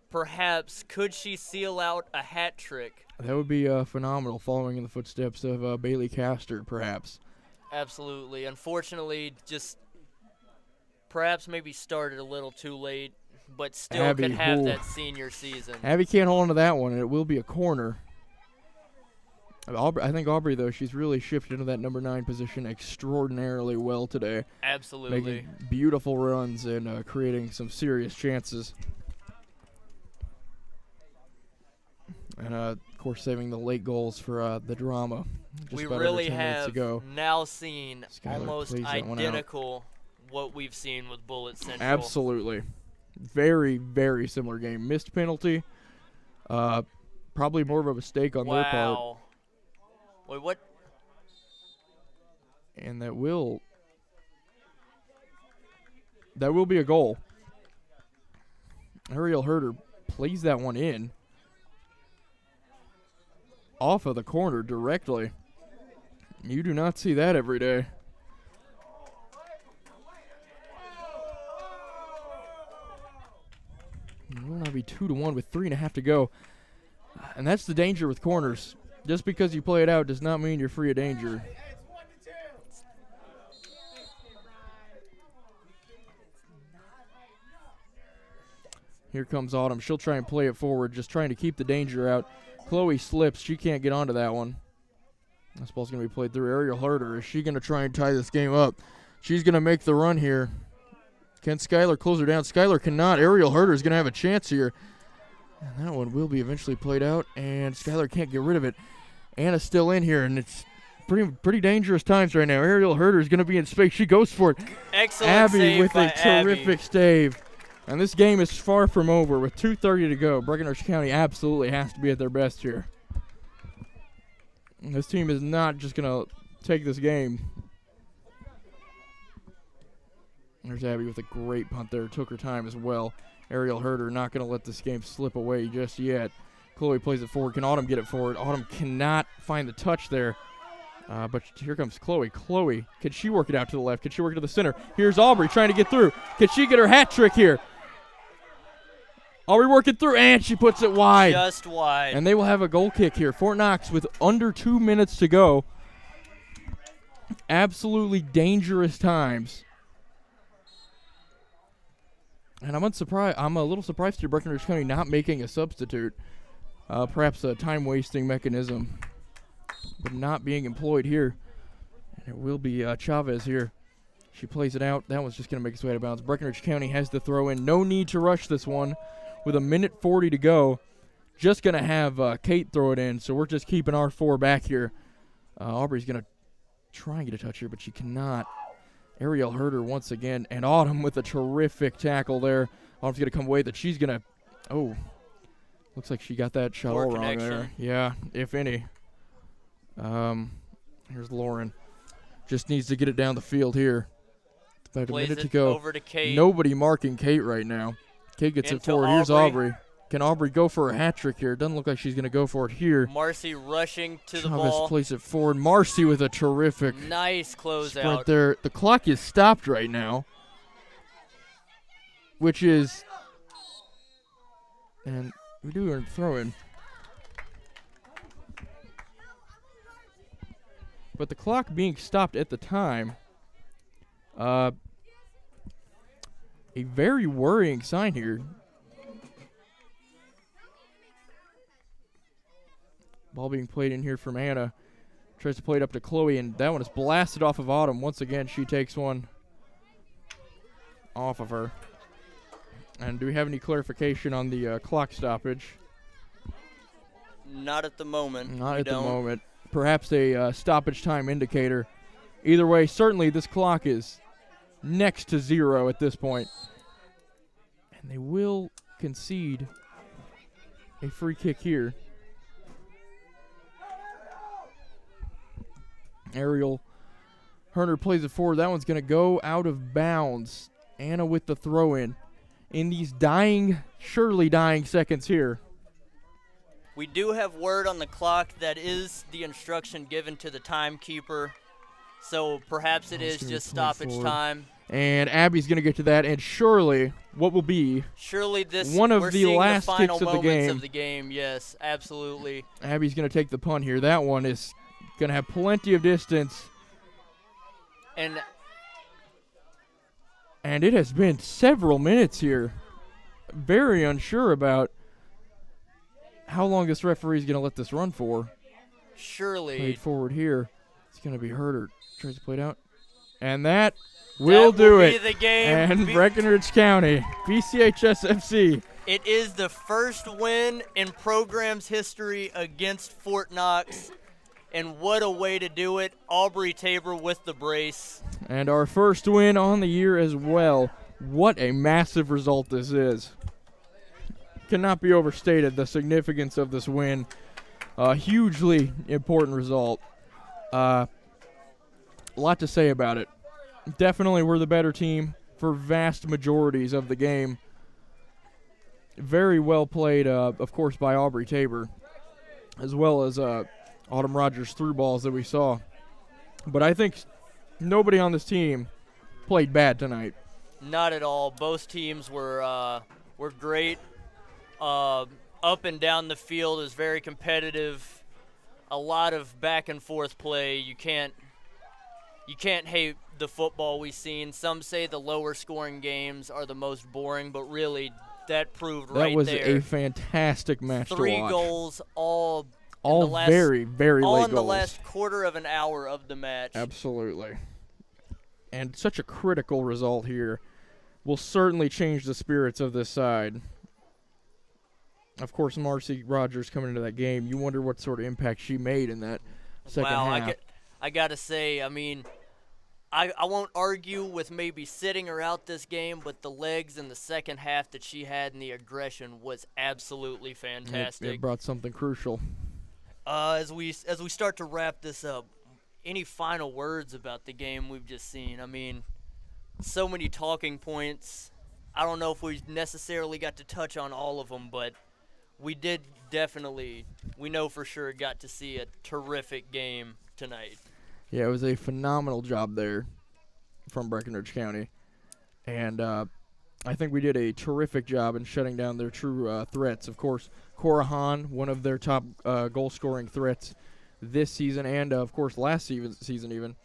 Perhaps could she seal out a hat trick? That would be phenomenal, following in the footsteps of Bailey Castor, perhaps. Absolutely. Unfortunately, just perhaps maybe started a little too late, but still Abby, could have that senior season. Abby can't hold on to that one, and it will be a corner. I think Aubrey, though, she's really shifted into that number 9 position extraordinarily well today. Absolutely. Making beautiful runs and creating some serious chances. And, of course, saving the late goals for the drama. We really have now seen Skylar almost identical what we've seen with Bullet Central. Absolutely. Very, very similar game. Missed penalty. Probably more of a mistake on their part. Wow. Wait, what? And that will be a goal. Ariel Herder plays that one in. Off of the corner directly. You do not see that every day. It will now be 2-1 with 3.5 to go. And that's the danger with corners. Just because you play it out does not mean you're free of danger. Here comes Autumn. She'll try and play it forward, just trying to keep the danger out. Chloe slips. She can't get onto that one. This ball's going to be played through Ariel Herder. Is she going to try and tie this game up? She's going to make the run here. Can Skylar close her down? Skylar cannot. Ariel Herder is going to have a chance here. And that one will be eventually played out, and Skylar can't get rid of it. Anna's still in here, and it's pretty dangerous times right now. Ariel Herder is going to be in space. She goes for it. Excellent Abby save with by a terrific Abby. save. And this game is far from over with 2:30 to go. Breckenridge County absolutely has to be at their best here. And this team is not just going to take this game. There's Abby with a great punt there. Took her time as well. Ariel Herder not going to let this game slip away just yet. Chloe plays it forward. Can Autumn get it forward? Autumn cannot find the touch there. But here comes Chloe. Chloe, can she work it out to the left? Can she work it to the center? Here's Aubrey trying to get through. Can she get her hat trick here? Aubrey working through, and she puts it wide. Just wide. And they will have a goal kick here. Fort Knox with under 2 minutes to go. Absolutely dangerous times. And I'm a little surprised to Breckenridge County not making a substitute. Perhaps a time-wasting mechanism, but not being employed here. And it will be Chavez here. She plays it out. That one's just going to make its way out of bounds. Breckenridge County has the throw in. No need to rush this one. With 1:40 to go, just going to have Kate throw it in. So we're just keeping our 4 back here. Aubrey's going to try and get a touch here, but she cannot. Ariel Herder once again, and Autumn with a terrific tackle there. Autumn's going to come away that she's going to, looks like she got that shot all wrong there. Yeah, if any. Here's Lauren. Just needs to get it down the field here. About a minute to go. Over to Kate. Nobody marking Kate right now. Kate gets it forward. Here's Aubrey. Can Aubrey go for a hat trick here? Doesn't look like she's going to go for it here. Marcy rushing to the Chavez ball. plays it forward. Marcy with a terrific Nice closeout. sprint there. The clock is stopped right now, which is, and we do a throw in. But the clock being stopped at the time, a very worrying sign here. Ball being played in here from Anna. Tries to play it up to Chloe, and that one is blasted off of Autumn. Once again, she takes one off of her. And do we have any clarification on the clock stoppage? Not at the moment. Not at the moment. Perhaps a stoppage time indicator. Either way, certainly this clock is next to 0 at this point. And they will concede a free kick here. Ariel Herder plays it forward. That one's going to go out of bounds. Anna with the throw-in in these surely dying seconds here. We do have word on the clock that is the instruction given to the timekeeper. So perhaps it is just stoppage time. And Abby's going to get to that, and surely what will be one of the last kicks of the game. Yes, absolutely. Abby's going to take the punt here. That one is going to have plenty of distance. And it has been several minutes here. Very unsure about how long this referee is going to let this run for. Surely. Played forward here. It's going to be Herder. Tries to play it out. And that will do it. The game. And Breckenridge County, BCHSFC. It is the first win in program's history against Fort Knox. And what a way to do it. Aubrey Tabor with the brace. And our first win on the year as well. What a massive result this is. cannot be overstated, the significance of this win. Hugely important result. A lot to say about it. Definitely we're the better team for vast majorities of the game. Very well played, of course, by Aubrey Tabor, as well as Autumn Rogers' through balls that we saw. But I think nobody on this team played bad tonight. Not at all. Both teams were great. Up and down the field is very competitive. A lot of back and forth play. You can't hate the football we've seen. Some say the lower scoring games are the most boring, but really that proved right there. That was a fantastic match to watch. 3 goals, all very, very all late in goals. the last quarter of an hour of the match. Absolutely. And such a critical result here will certainly change the spirits of this side. Of course, Marcy Rogers coming into that game, you wonder what sort of impact she made in that second half. I got to say, I mean, I won't argue with maybe sitting her out this game, but the legs in the second half that she had and the aggression was absolutely fantastic. It brought something crucial. As we start to wrap this up, any final words about the game we've just seen? I mean, so many talking points. I don't know if we necessarily got to touch on all of them, but we did definitely, we know for sure, got to see a terrific game tonight. Yeah, it was a phenomenal job there from Breckenridge County. And I think we did a terrific job in shutting down their true threats. Of course, Cora Hahn, one of their top goal-scoring threats this season and, of course, last season even.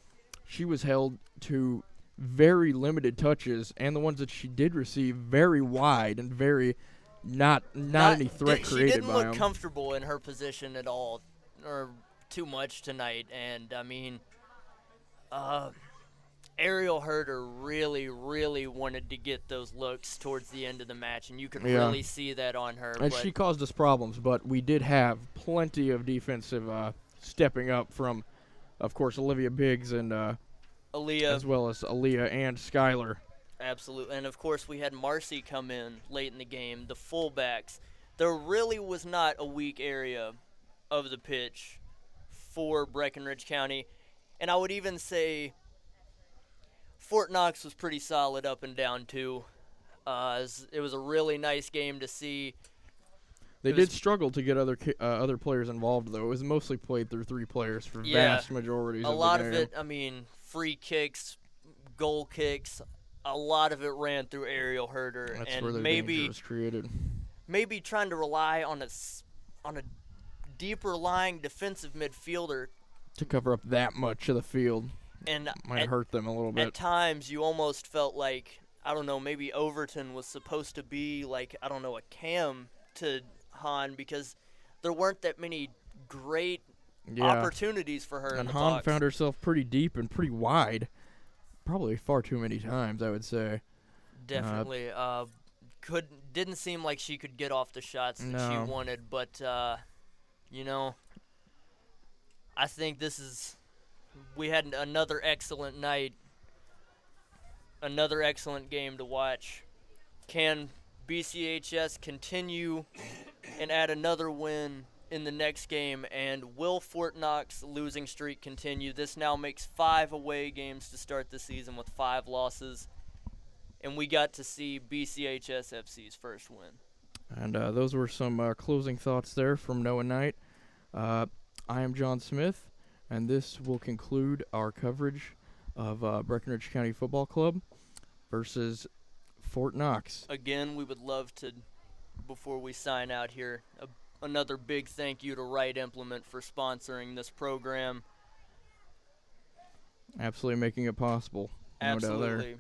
She was held to very limited touches, and the ones that she did receive very wide and very not any threat created by them. She didn't look comfortable in her position at all, or too much tonight. And, I mean, Ariel Herder really, really wanted to get those looks towards the end of the match, and you could really see that on her. And she caused us problems, but we did have plenty of defensive stepping up from, of course, Olivia Biggs and Aaliyah, as well as Aaliyah and Skylar. Absolutely. And, of course, we had Marcy come in late in the game, the fullbacks. There really was not a weak area of the pitch for Breckenridge County. And I would even say Fort Knox was pretty solid up and down, too. It was a really nice game to see. They did struggle to get other players involved, though. It was mostly played through 3 players for vast majorities of the game. A lot of it, I mean, free kicks, goal kicks, a lot of it ran through Ariel Herder. That's and where their danger was created. Maybe trying to rely on a deeper lying defensive midfielder to cover up that much of the field and might hurt them a little bit. At times, you almost felt like, I don't know, maybe Overton was supposed to be like, I don't know, a cam to Hahn, because there weren't that many great opportunities for her in the box. And Hahn found herself pretty deep and pretty wide. Probably far too many times, I would say. Definitely. Didn't seem like she could get off the shots that she wanted, but, you know, I think we had another excellent night, another excellent game to watch. Can BCHS continue and add another win in the next game, and will Fort Knox losing streak continue? This now makes 5 away games to start the season with 5 losses, and we got to see BCHS FC's first win. And those were some closing thoughts there from Noah Knight. I am John Smith, and this will conclude our coverage of Breckenridge County Football Club versus Fort Knox. Again, we would love to, before we sign out here, another big thank you to Right Implement for sponsoring this program. Absolutely making it possible. No doubt there. Absolutely.